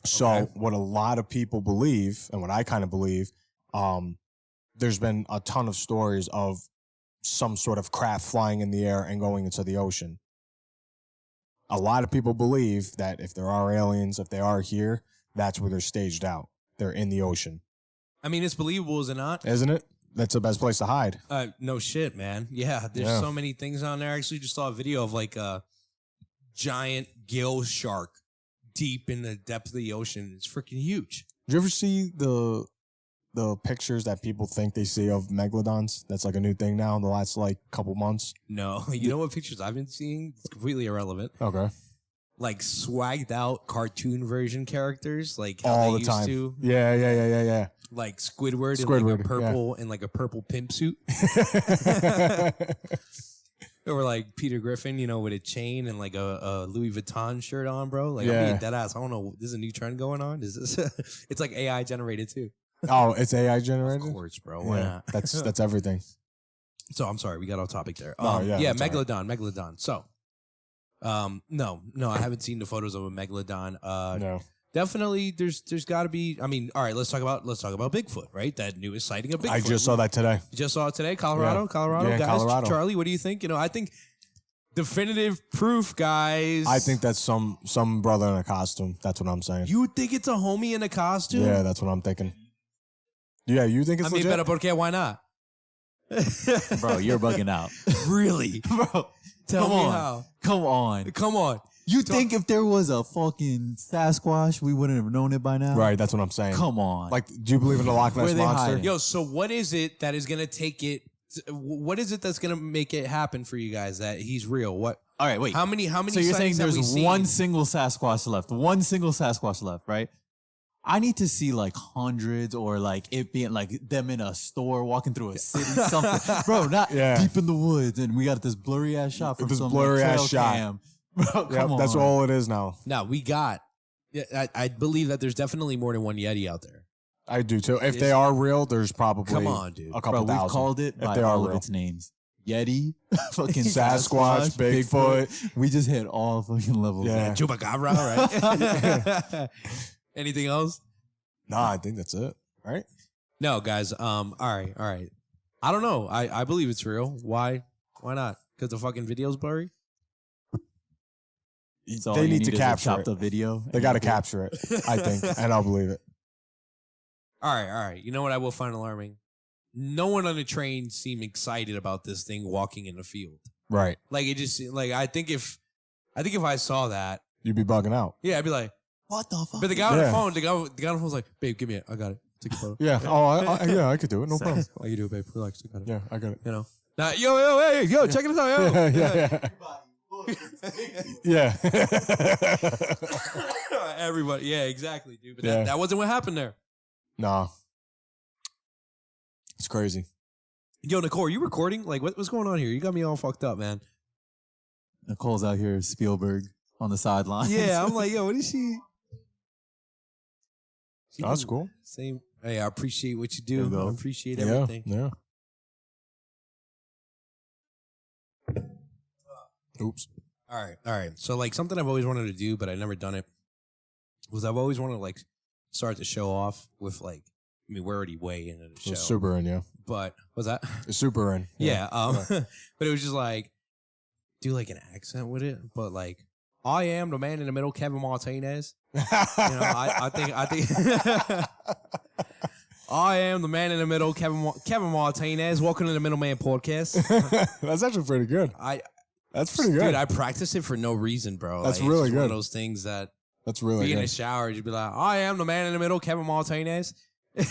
So what a lot of people believe, and what I kind of believe, there's been a ton of stories of some sort of craft flying in the air and going into the ocean. A lot of people believe that if there are aliens, if they are here, that's where they're staged out. They're in the ocean.
I mean, it's believable, is it not?
Isn't it? That's the best place to hide.
No shit, man. Yeah, there's so many things on there. I actually just saw a video of like a giant gill shark deep in the depth of the ocean. It's freaking huge.
Did you ever see the pictures that people think they see of megalodons? That's like a new thing now in the last like couple months.
No. You know what pictures I've been seeing? It's completely irrelevant.
Okay.
Like swagged out cartoon version characters, like how
all
they
the
used
time.
to.
Yeah.
Like Squidward in like a purple pimp suit. Or like Peter Griffin, with a chain and like a Louis Vuitton shirt on, bro. Like, I'm being dead ass. I don't know. This is a new trend going on. Is this? It's like AI generated too.
Oh, it's AI generated?
Of course, bro. Why not?
That's everything.
So I'm sorry, we got off topic there.
Yeah,
Megalodon. So, no, I haven't seen the photos of a Megalodon.
No.
Definitely, there's got to be. I mean, all right, let's talk about Bigfoot, right? That newest sighting of Bigfoot.
I just saw that today.
You just saw it today, Colorado.
Yeah,
Guys,
Colorado.
Charlie, what do you think? I think definitive proof, guys.
I think that's some brother in a costume. That's what I'm saying.
You think it's a homie in a costume?
Yeah, that's what I'm thinking. Yeah, you think it's legit?
Better, porque why not?
Bro, you're bugging out.
Really?
Bro,
Tell me
on.
how.
Come on.
Come on.
You think if there was a fucking Sasquatch, we wouldn't have known it by now?
Right, that's what I'm saying.
Come on.
Like, do you believe in the Loch Ness
Where they
Monster?
hiding?
Yo, so what is it that is going to take it? What is it that's going to make it happen for you guys that he's real? What?
All right, wait.
How many
So you're saying
sightings have we
there's
seen?
one single Sasquatch left. One single Sasquatch left, right? I need to see like hundreds or like it being like them in a store walking through a city, something. Bro, not deep in the woods and we got this blurry ass shot from
This
some
blurry
like,
ass shot.
cam. Bro, come on.
That's all it is now.
Now we got. Yeah, I believe that there's definitely more than one Yeti out there.
I do too. If they are real, there's probably
Come on, dude.
a couple
Bro,
thousand.
we've called it
if
by
they are
all of
real.
its names. Yeti, fucking
Sasquatch, Bigfoot.
We just hit all fucking levels.
Yeah.
Chupacabra, right? Anything else?
Nah, I think that's it. Right?
No, guys. All right. I don't know. I believe it's real. Why? Why not? Because the fucking video's blurry.
So
They need to capture
chop
it.
the video.
They got to capture it, I think, and I'll believe it.
All right. You know what I will find alarming? No one on the train seemed excited about this thing walking in the field.
Right.
Like it just like I think if I saw that,
You'd be bugging out.
yeah, I'd be like,
What the fuck?
but the guy on the
Yeah.
phone, the guy on the phone's like, babe, give me it. I got it. Take a photo.
Yeah. Oh, yeah, I could do it. No problem.
Why you do it, babe? Relax. I got it.
Yeah, I got it.
You know. Now, yo, check it out, yo.
Yeah.
Everybody, yeah, exactly, dude. But
Yeah.
that wasn't what happened there.
Nah. It's crazy.
Yo, Nicole, are you recording? Like, what's going on here? You got me all fucked up, man.
Nicole's out here, Spielberg on the sideline.
Yeah, I'm like, yo, what is she?
That's cool.
Same. Hey, I appreciate what you
There you
do.
go.
I appreciate
Yeah.
everything.
Yeah. Oops.
All right. So, like, something I've always wanted to do, but I never done it, was I've always wanted to, like, start the show off with, like, I mean, we're already way into the show.
It's super in, yeah.
But, what's that?
It's super in.
Yeah. But it was just like, do, like, an accent with it, but, like, I am the man in the middle, Kevin Martinez. You know, I think I am the man in the middle, Kevin Martinez. Welcome to the Middleman Podcast.
That's actually pretty good. That's pretty good.
Dude, I practice it for no reason, bro.
That's
like,
really
it's just one of
good.
those things that
That's really
be in
good.
the shower, you'd be like, I am the man in the middle, Kevin Martinez. It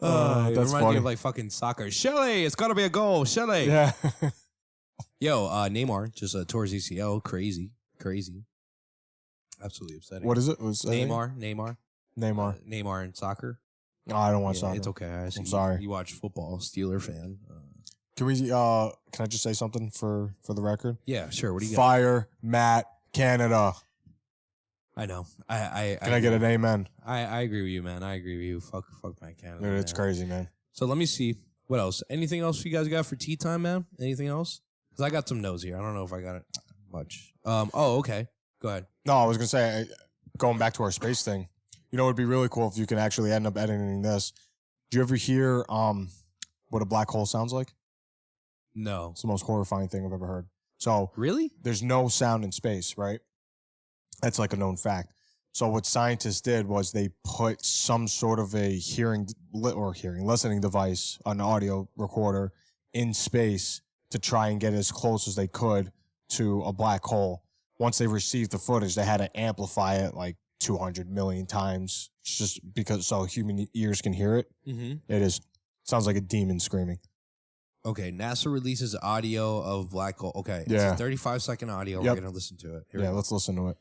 That's
reminds me
funny.
of like fucking soccer. Shelly, it's gotta be a goal. Shelly.
Yeah.
Yo, Neymar just tore his ACL. Crazy. Absolutely upsetting.
What is it? Was
Neymar.
Neymar.
Neymar in soccer.
No, I don't watch
Yeah,
soccer.
it's okay. I see
I'm sorry.
You watch football, Steeler fan.
Can we? Can I just say something for the record?
Yeah, sure. What do you got?
Fire Matt Canada.
I know. I
Can I get an amen?
I agree with you, man. I agree with you. Fuck my Canada.
Dude, it's
man.
crazy, man.
So let me see. What else? Anything else you guys got for tea time, man? Anything else? Because I got some notes here. I don't know if I got it much. Oh, okay. Go ahead.
No, I was gonna say, going back to our space thing. You know, it'd be really cool if you can actually end up editing this. Do you ever hear what a black hole sounds like?
No.
It's the most horrifying thing I've ever heard. So
Really?
there's no sound in space, right? That's like a known fact. So what scientists did was they put some sort of a listening device, an audio recorder in space to try and get as close as they could to a black hole. Once they received the footage, they had to amplify it like 200 million times just because so human ears can hear it.
Mm-hmm.
Sounds like a demon screaming.
Okay. NASA releases audio of black hole. Okay. It's
Yeah.
a 35-second audio.
Yep.
We're going to listen to it. Here we
Yeah,
go.
let's listen to it.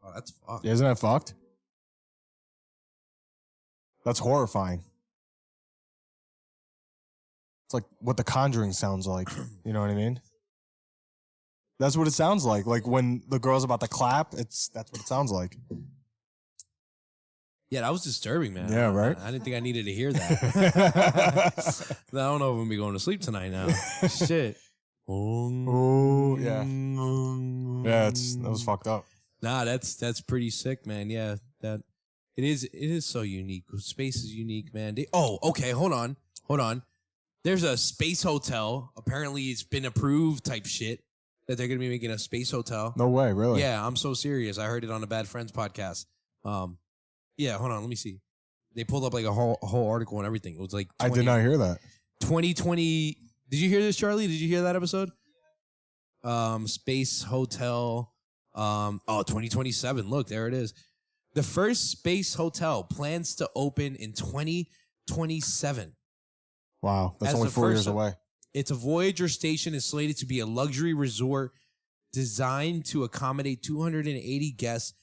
Oh, that's fucked.
Isn't that fucked? That's horrifying. It's like what The Conjuring sounds like. You know what I mean? That's what it sounds like. Like when the girl's about to clap, that's what it sounds like.
Yeah, that was disturbing, man.
Yeah, right?
I didn't think I needed to hear that. I don't know if I'm going to be going to sleep tonight now. Shit.
Oh, yeah. Yeah, that was fucked up.
Nah, that's pretty sick, man. Yeah, that it is so unique. Space is unique, man. Okay, hold on. There's a space hotel. Apparently, it's been approved type shit that they're gonna be making a space hotel.
No way, really?
Yeah, I'm so serious. I heard it on the Bad Friends podcast. Yeah, hold on. Let me see. They pulled up like a whole article and everything. It was like
I did not hear that.
2020. Did you hear this, Charlie? Did you hear that episode? Space hotel. 2027. Look, there it is. The first space hotel plans to open in 2027.
Wow, that's
As
only
the
4 years
first-
away.
Its Voyager station is slated to be a luxury resort designed to accommodate 280 guests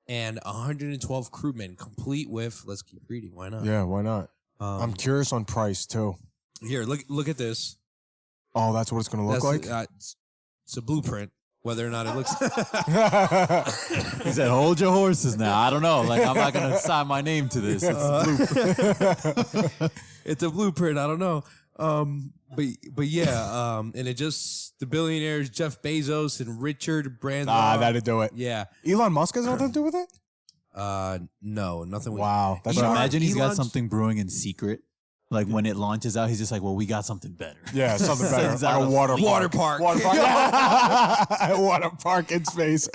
and 112 crewmen, complete with, let's keep reading, why not?
Yeah, why not? I'm curious on price too.
Here, look at this.
Oh, that's what it's going to look like?
It's a blueprint, whether or not it looks...
He said, "Hold your horses now." I don't know. Like, I'm not gonna sign my name to this.
It's a blueprint. I don't know. But yeah, and it just the billionaires Jeff Bezos and Richard Branson.
That'd do it.
Yeah.
Elon Musk has nothing to do with it?
No, nothing.
Wow. That's
But
not,
imagine he's got
Elon's-
something brewing in secret. Like when it launches out, he's just like, "Well, we got something better."
yeah, something better.
Sends
Like
out
a
a
water
Water
park.
park.
Water park. Water park in space.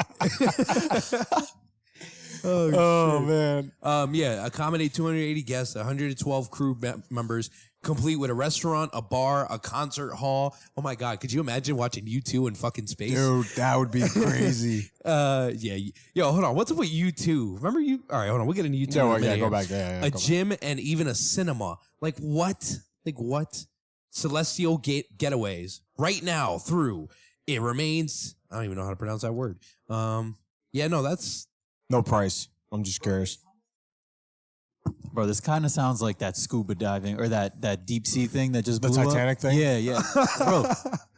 Oh, man.
Yeah, accommodate 280 guests, 112 crew members, complete with a restaurant, a bar, a concert hall. Oh my God, could you imagine watching U2 in fucking space?
Dude, that would be crazy.
Yeah. Yo, hold on. What's up with U2? Remember you? All right, hold on. We'll get into U2.
Yeah,
in a
well,
minute
yeah, go
here.
back. Yeah,
A
go back.
gym and even a cinema. Like what? Like what? Celestial getaways right now through it remains. I don't even know how to pronounce that word. Yeah, no, that's
No price. I'm just curious.
Bro, this kind of sounds like that scuba diving or that deep sea thing that just
The
blew up.
Titanic thing?
Yeah, yeah. Bro,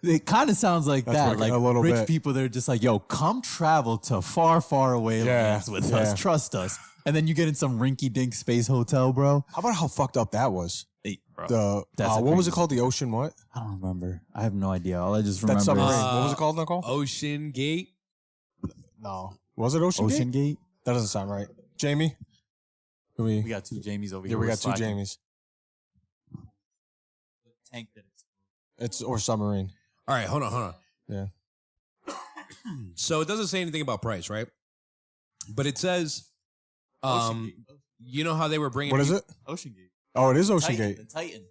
it kind of sounds like
That's
that.
what-
Like
a little
rich
bit.
people, they're just like, "Yo, come travel to far, far away
Yeah,
lands with
yeah.
us. Trust us." And then you get in some rinky-dink space hotel, bro.
How about how fucked up that was?
Hey, bro.
The
That's a
what was it
crazy-
called? The ocean what?
I don't remember. I have no idea. All I just
That
remember
submarine.
is
What was it called, Nicole?
Ocean Gate.
No. Was it Ocean,
Ocean
Gate?
Gate.
That doesn't sound right. Jamie? Who
We got two Jamies over
yeah,
here.
we
We're
got two
slacking.
Jamies.
Tank that it's
It's or submarine.
All right, hold on.
Yeah.
So it doesn't say anything about price, right? But it says,
Ocean Gate.
you know how they were bringing.
What is it?
Ocean Gate.
Oh, it is Ocean
Titan,
Gate.
the Titan.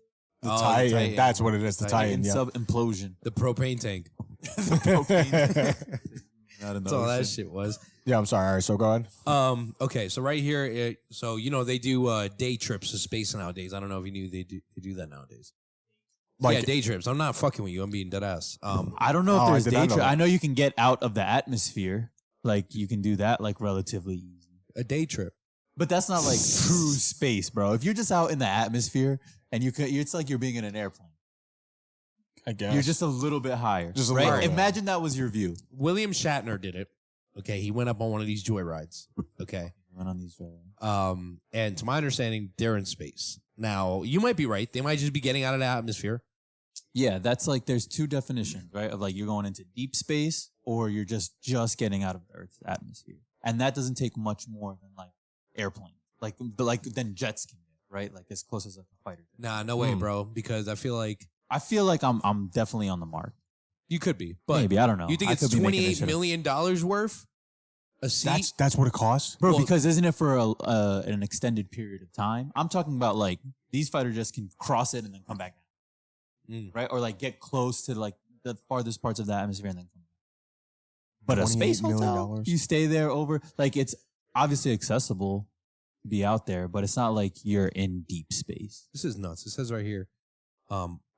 The
Oh, the
Titan.
Titan.
That's what it is. The Titan.
Titan
Yeah.
sub implosion.
The propane tank.
Not in the
That's all that
ocean.
shit was.
Yeah. I'm sorry. All right. So go ahead.
Okay, so right here, so you know they do day trips to space nowadays. I don't know if you knew they do that nowadays.
Like
yeah, day trips. I'm not fucking with you. I'm being dead ass.
I don't know
Oh, I
if there's
did not
day
know
trip.
that.
I know you can get out of the atmosphere. Like you can do that like relatively easy.
A day trip.
But that's not like true space, bro. If you're just out in the atmosphere and you could, it's like you're being in an airplane.
I guess
You're just a little bit higher.
Just a
right?
little bit.
Imagine that was your view.
William Shatner did it. Okay, he went up on one of these joy rides. Okay.
Went on these rides.
And to my understanding, they're in space. Now, you might be right. They might just be getting out of the atmosphere.
Yeah, that's like there's two definitions, right? Of like you're going into deep space or you're just getting out of the Earth's atmosphere. And that doesn't take much more than like airplanes. Like than jets can get, right? Like as close as like a fighter.
Nah, no way, bro. Because I feel like
I'm definitely on the mark.
you could be. But
Maybe, I don't know.
you think
I
it's
could be making this
$28
shit up.
million worth a seat?
That's what it costs.
Bro,
Well-
because isn't it for an extended period of time? I'm talking about like these fighter jets can cross it and then come back down. Right? Or like get close to like the farthest parts of the atmosphere and then come back. But a space
$28 million?
hotel, you stay there over, like it's obviously accessible to be out there, but it's not like you're in deep space.
This is nuts. It says right here,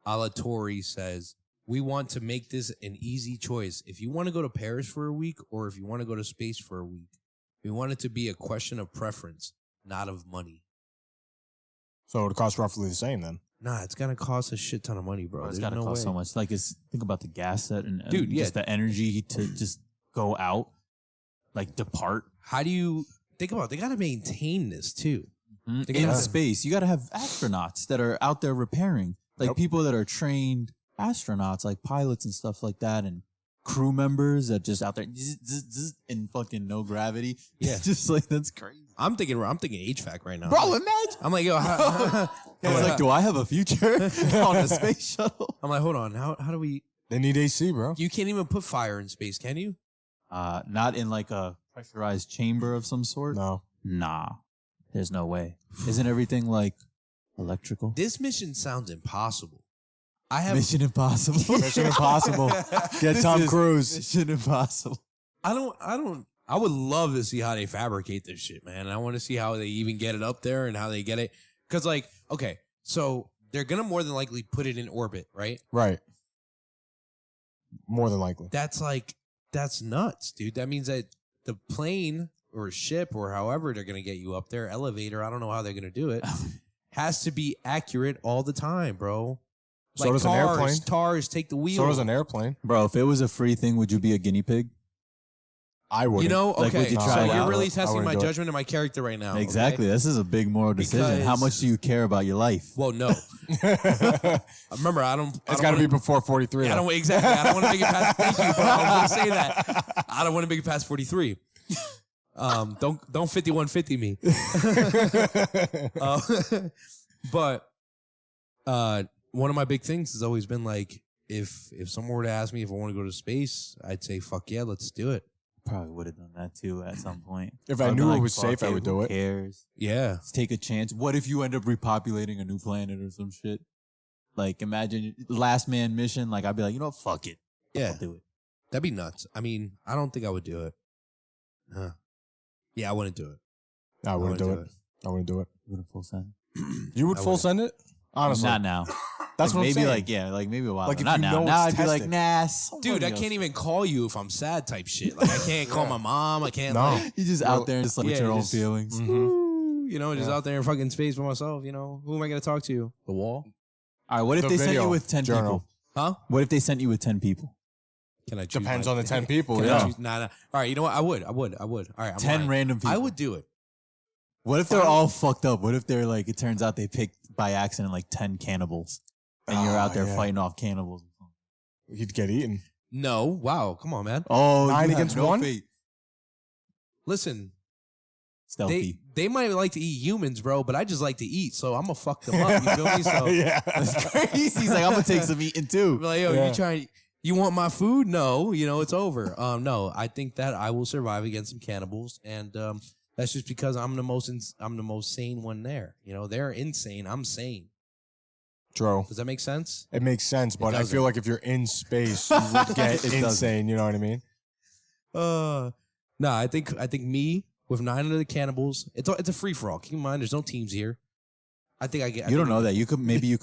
Alatori says, we want to make this an easy choice. If you want to go to Paris for a week or if you want to go to space for a week, we want it to be a question of preference, not of money.
So it costs roughly the same then.
Nah, it's going to cost a shit ton of money, bro.
It's
There's
gotta
no
cost
way.
so much. Like think about the gas set and
Dude, yeah.
just the energy to just go out, like depart.
How do you think about it? They got to maintain this too. They
In
gotta-
space. You got to have astronauts that are out there repairing, like
Yep.
people that are trained astronauts, like pilots and stuff like that, and crew members that just out there in fucking no gravity.
Yeah.
Just like that's crazy.
I'm thinking HVAC right now.
Bro, imagine.
I'm like, yo, how,
It's like, do I have a future on a space shuttle?
I'm like, hold on. How do we?
They need AC, bro.
You can't even put fire in space, can you?
Not in like a pressurized chamber of some sort.
No.
Nah, there's no way. Isn't everything like electrical?
This mission sounds impossible. I have
Mission Impossible.
Mission Impossible. Get
This
Tom
is
Cruise.
Mission Impossible.
I would love to see how they fabricate this shit, man. I want to see how they even get it up there and how they get it. Because, like, okay, so they're going to more than likely put it in orbit, right?
Right. More than likely.
That's nuts, dude. That means that the plane or ship or however they're going to get you up there, elevator, I don't know how they're going to do it, has to be accurate all the time, bro.
So
like
does an airplane.
TARS, take the wheel.
So does an airplane.
Bro, if it was a free thing, would you be a guinea pig?
I would.
You know,
Like,
okay.
would you try
So
it
you're
out?
really
I
testing
wouldn't
my
do it.
judgment and my character right now.
Exactly.
Okay?
This is a big moral decision. How
Because-
much do you care about your life?
Well, no. Remember, I don't.
It's got to be before 43.
I
though.
don't exactly. I don't want to make it past. Thank you, bro. I was going to say that. I don't want to make it past 43. Don't 5150 me. But one of my big things has always been like, if someone were to ask me if I want to go to space, I'd say fuck yeah, let's do it.
Probably would have done that too at some point.
If I
I'd be
knew it
like,
was safe,
fuck
I would do
who
it.
cares?
Yeah.
Let's take a chance. What if you end up repopulating a new planet or some shit? Like, imagine last man mission. Like, I'd be like, you know, fuck it.
Yeah.
I'll do it.
That'd be nuts. I mean, I don't think I would do it. Yeah, I wouldn't do it.
I wouldn't do it. I wouldn't do it.
You would full send.
You would
I
full
wouldn't.
send it? Honestly.
Not now.
That's what I'm
maybe
saying.
like maybe a while.
Like,
ago.
if
Not
you
now.
know
Now
it's
I'd be like,
tested.
nah.
Dude, I can't even call you if I'm sad type shit. Like, I can't call my mom. I can't.
No.
Like,
You just
Well,
out there just like with
yeah,
your own
just-
feelings.
Mhm.
you know, just
Yeah.
out there in fucking space by myself. You know, who am I gonna talk to? The wall?
All right. What if
The
they sent you
video
with 10
journal.
people?
Huh?
What if they sent you with 10 people?
Can I choose?
Depends
my-
on the 10 people.
Can I
Yeah.
choose? Nah. All right, you know what? I would. All right, I'm
10
lying.
random people.
I would do it.
What if they're all fucked up? What if they're like, it turns out they picked by accident like 10 cannibals and you're out there
yeah.
fighting off cannibals?
You'd get eaten.
No. Wow. Come on, man.
Oh,
Nine
you have
against
no
one?
fate.
Listen,
Stealthy.
they might like to eat humans, bro, but I just like to eat, so I'm gonna fuck them up. You feel me? So
yeah.
That's crazy. He's like, I'm gonna take some eating
be
too.
like, yo,
Yeah.
you want my food? No, you know, it's over. No, I think that I will survive against some cannibals, and that's just because I'm the most sane one there. You know, they're insane. I'm sane.
True.
Does that make sense?
It makes sense, but I
doesn't.
feel like if you're in space, you would get
It doesn't.
insane. You know what I mean?
No, I think me with 9 of the cannibals. It's a free for all. Keep in mind, there's no teams here. I think I get.
You don't know that. You could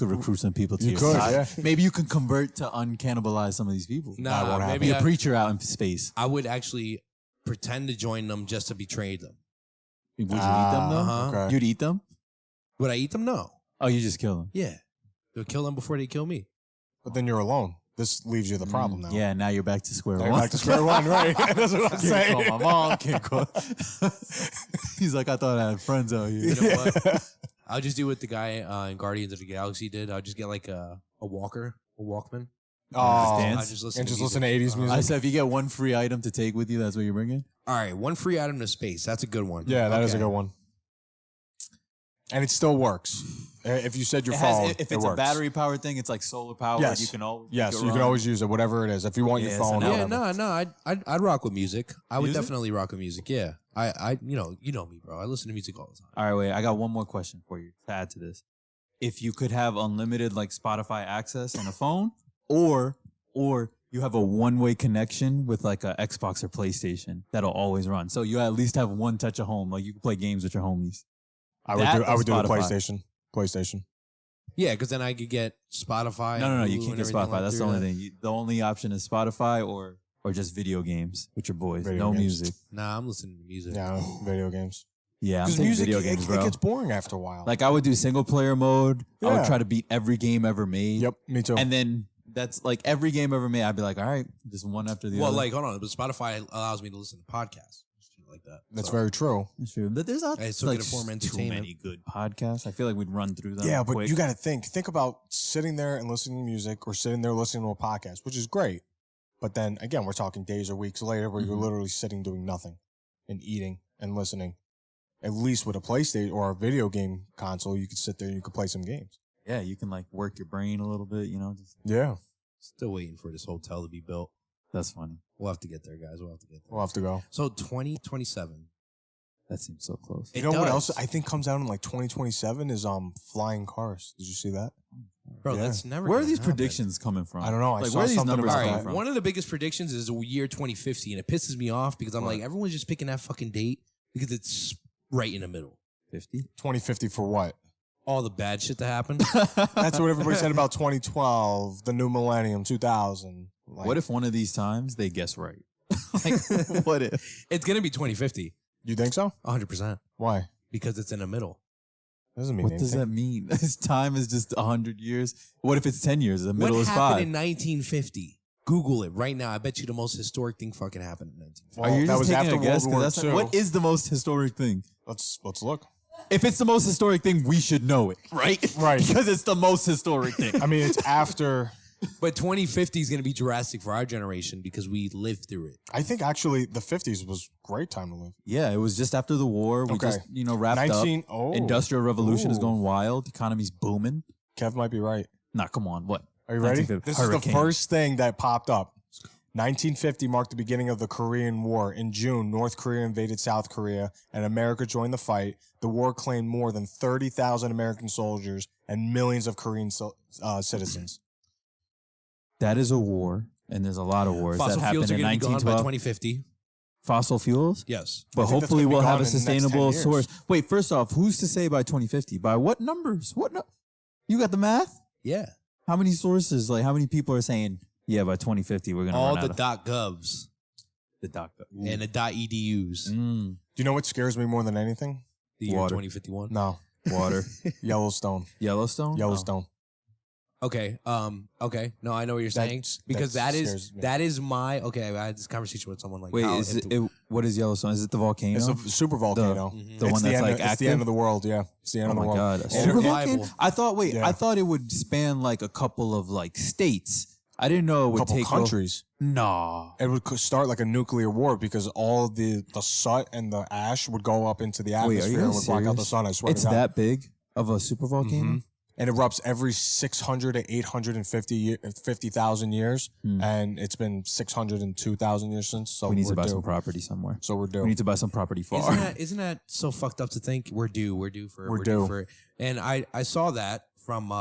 recruit some people to
You
your
could,
side.
yeah.
Maybe you can convert to uncannibalize some of these people.
Nah,
won't happen.
Be
maybe
a preacher out in space.
I would actually pretend to join them just to betray them.
Would you eat them though?
Uh-huh.
Okay.
You'd eat them?
Would I eat them? No.
Oh, you just kill them.
Yeah. They'll kill them before they kill me.
But then you're alone. This leaves you the problem now.
Yeah, now you're back to square
Now you're
one.
back to square one, right? That's what I'm
Can't
saying.
call my mom. Can't call. He's like, I thought I had friends out here.
You know what? I'll just do what the guy in Guardians of the Galaxy did. I'll just get like a Walkman.
Oh,
dance?
I'll just listen
and
to
just
music.
listen to 80s music.
I said, if you get one free item to take with you, that's what you're bringing?
All right, one free item to space. That's a good one.
Yeah, that is a
Okay.
good one. And it still works. If you said your phone,
if
it
it's a
works.
battery powered thing, it's like solar powered.
Yes.
You can always
Yes, you can always use it, whatever it is. If you want
Yeah,
your
it's
phone,
an
or
Yeah,
whatever.
no, I'd rock with music. I would
Music?
definitely rock with music. Yeah, I you know me, bro. I listen to music all the time.
All right, wait. I got one more question for you to add to this. If you could have unlimited like Spotify access and a phone, or you have a one-way connection with like a Xbox or PlayStation that'll always run, so you at least have one touch of home, like you can play games with your homies.
I would
That
do. I
or
would do the
Spotify?
PlayStation.
Yeah, because then I could get Spotify.
No,
and
you
Hulu
can't
and
get
everything
Spotify.
like
That's the
through
only
that.
thing. The only option is Spotify or just video games with your boys.
Video
no
games.
music.
Nah, I'm listening to music.
Yeah, video games.
Yeah, I'm
Because
taking
music,
video games,
it
bro.
gets boring after a while.
Like I would do single player mode. I
Yeah.
would try to beat every game ever made.
yep, me too.
And then that's like every game ever made. I'd be like, all right, just one after the
Well,
other.
like, hold on, but Spotify allows me to listen to podcasts, shit like that.
That's
So,
very true.
That's true. But there's not
Hey, it's still
like
get a form of
too
entertainment.
many good podcasts. I feel like we'd run through them.
Yeah, but
quick.
you got to think about sitting there and listening to music or sitting there listening to a podcast, which is great. But then again, we're talking days or weeks later where you're
Mhm.
literally sitting doing nothing and eating and listening. At least with a PlayStation or a video game console, you could sit there and you could play some games.
Yeah, you can like work your brain a little bit. You know, just
Yeah,
Still waiting for this hotel to be built.
that's funny.
We'll have to get there, guys. We'll have to get there.
we'll have to go.
So 2027,
That seems so close.
You know what else I think comes out in like 2027 is flying cars. Did you see that?
Bro,
Yeah.
that's never.
Where are
gonna
these
happen.
predictions coming from?
I don't know. I
Like,
saw
where are these
something
numbers
about
All
coming
right,
from?
one of the biggest predictions is the year 2050, and it pisses me off because I'm
What?
like, everyone's just picking that fucking date because it's right in the middle.
50?
2050 for what?
All the bad shit that happened.
That's what everybody said about 2012, the new millennium, 2000. Like,
What if one of these times they guess right? Like, what if?
It's gonna be 2050,
You think so?
100%,
Why?
because it's in the middle.
Doesn't mean
What
anything.
does that mean? This time is just 100 years. What if it's 10 years? The middle
What
is
happened
5.
in 1950? Google it right now. I bet you the most historic thing fucking happened in 1950.
Well,
Are you
that
just
was
taking
after
a guess?
World War
'Cause that's
II.
what is the most historic thing?
Let's look.
If it's the most historic thing, we should know it, right?
Right.
Because it's the most historic thing.
I mean, it's after.
But 2050 is gonna be drastic for our generation because we lived through it.
I think actually the 50s was a great time to live.
Yeah, it was just after the war. We
Okay.
just, wrapped up. Industrial revolution is
Ooh.
going wild. Economy's booming.
Kev might be right.
Nah, come on. What?
Are you ready?
1950.
This is the
Hurricane.
first thing that popped up. 1950 marked the beginning of the Korean War. In June, North Korea invaded South Korea, and America joined the fight. The war claimed more than 30,000 American soldiers and millions of Korean citizens.
That is a war, and there's a lot of wars
Fossil
that
fuels
happened
are
in
gonna be gone by
1912.
2050.
Fossil fuels?
Yes.
But
I think that's
hopefully
gonna be
we'll have
gone
a
in the next 10
sustainable
years.
source. Wait, first off, who's to say by 2050? By what numbers? You got the math?
Yeah.
How many sources? Like, how many people are saying, yeah, by 2050 we're going to
All
run
the
out of
.govs
the doctor?
and the .edus.
Mm,
Do you know what scares me more than anything?
The year
Water.
2051.
No.
water.
Yellowstone.
Yellowstone?
Yellowstone.
Okay. Okay. No, I know what you're saying because
that
that
scares me.
is my okay. I had this conversation with someone like,
Wait,
how
is
if
it, what is Yellowstone? Is it the volcano?
It's a super volcano.
Mhm.
The
It's
one that's
end
like
of, It's the
active?
end of the world, yeah. It's the end
Oh
of the
my
world.
god, a
And
super
it-
volcano?
reliable.
I thought. Wait,
Yeah.
I thought it would span like a couple of like states. I didn't know it
a
would
couple
take
countries.
No.
It would start like a nuclear war because all the soot and the ash would go up into the
Wait, are you
atmosphere and would block out the
serious?
sun. I swear
It's
to God.
that big of a super volcano?
Mhm. And erupts every 600 to 850,000 years,
Hmm.
and it's been 602,000 years since. So
We need
we're
to buy
due.
some property somewhere.
So we're due.
We need to buy some property far.
Isn't that so fucked up to think we're due for
We're due.
for it. And I saw that from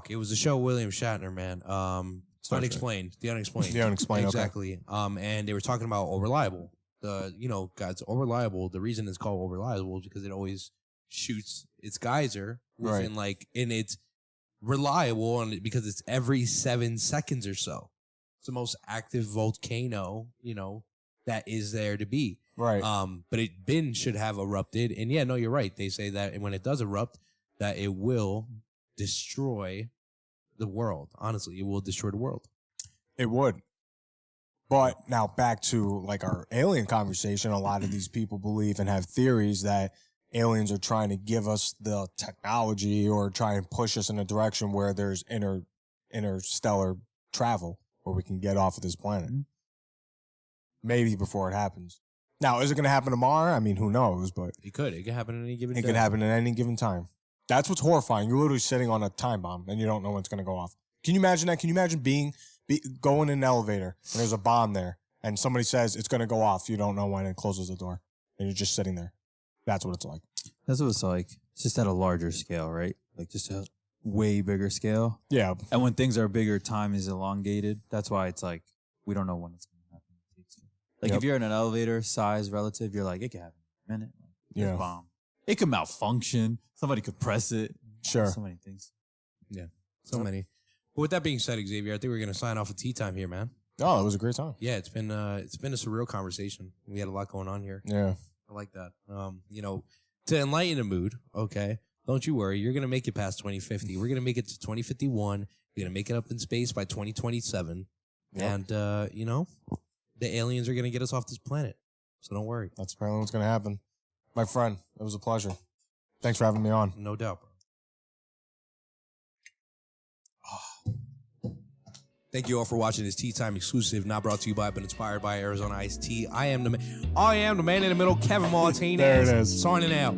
it was the show William Shatner, man.
Star Trek.
Unexplained. The Unexplained.
The Unexplained, okay.
Exactly. And they were talking about Unreliable. God's Unreliable. The reason it's called Unreliable is because it always shoots its geyser within and it's reliable because it's every 7 seconds or so. It's the most active volcano, that is there to be.
Right.
But it should have erupted. And yeah, no, you're right. They say that when it does erupt, that it will destroy the world. Honestly, it will destroy the world.
It would. But now back to like our alien conversation, a lot of these people believe and have theories that aliens are trying to give us the technology or try and push us in a direction where there's interstellar travel where we can get off of this planet. Maybe before it happens. Now, is it going to happen tomorrow? I mean, who knows? But
It could happen at any given
it
day.
could happen at any given time. That's what's horrifying. You're literally sitting on a time bomb and you don't know when it's going to go off. Can you imagine that? Can you imagine going in an elevator and there's a bomb there and somebody says it's going to go off? You don't know when it closes the door and you're just sitting there. That's what it's like.
That's what it's like. It's just at a larger scale, right? Like just a way bigger scale.
Yeah.
And when things are bigger, time is elongated. That's why it's like, we don't know when it's going to happen. Like
Yep.
if you're in an elevator size relative, you're like, it could happen in a minute. There's
Yeah.
a bomb. It could malfunction. Somebody could press it.
Sure.
So many things.
So many. But with that being said, Xavier, I think we're going to sign off at tea time here, man.
Oh, it was a great time.
Yeah, it's been a surreal conversation. We had a lot going on here.
Yeah.
I like that. To enlighten the mood, okay, don't you worry. You're going to make it past 2050. We're going to make it to 2051. We're going to make it up in space by 2027.
Yep.
And, the aliens are going to get us off this planet. So don't worry.
That's apparently what's going to happen. My friend, it was a pleasure. Thanks for having me on.
No doubt, bro. Thank you all for watching this Tea Time exclusive, not brought to you by, but inspired by Arizona Iced Tea. I am the man in the middle, Kevin Martinez.
There it is.
Signing out.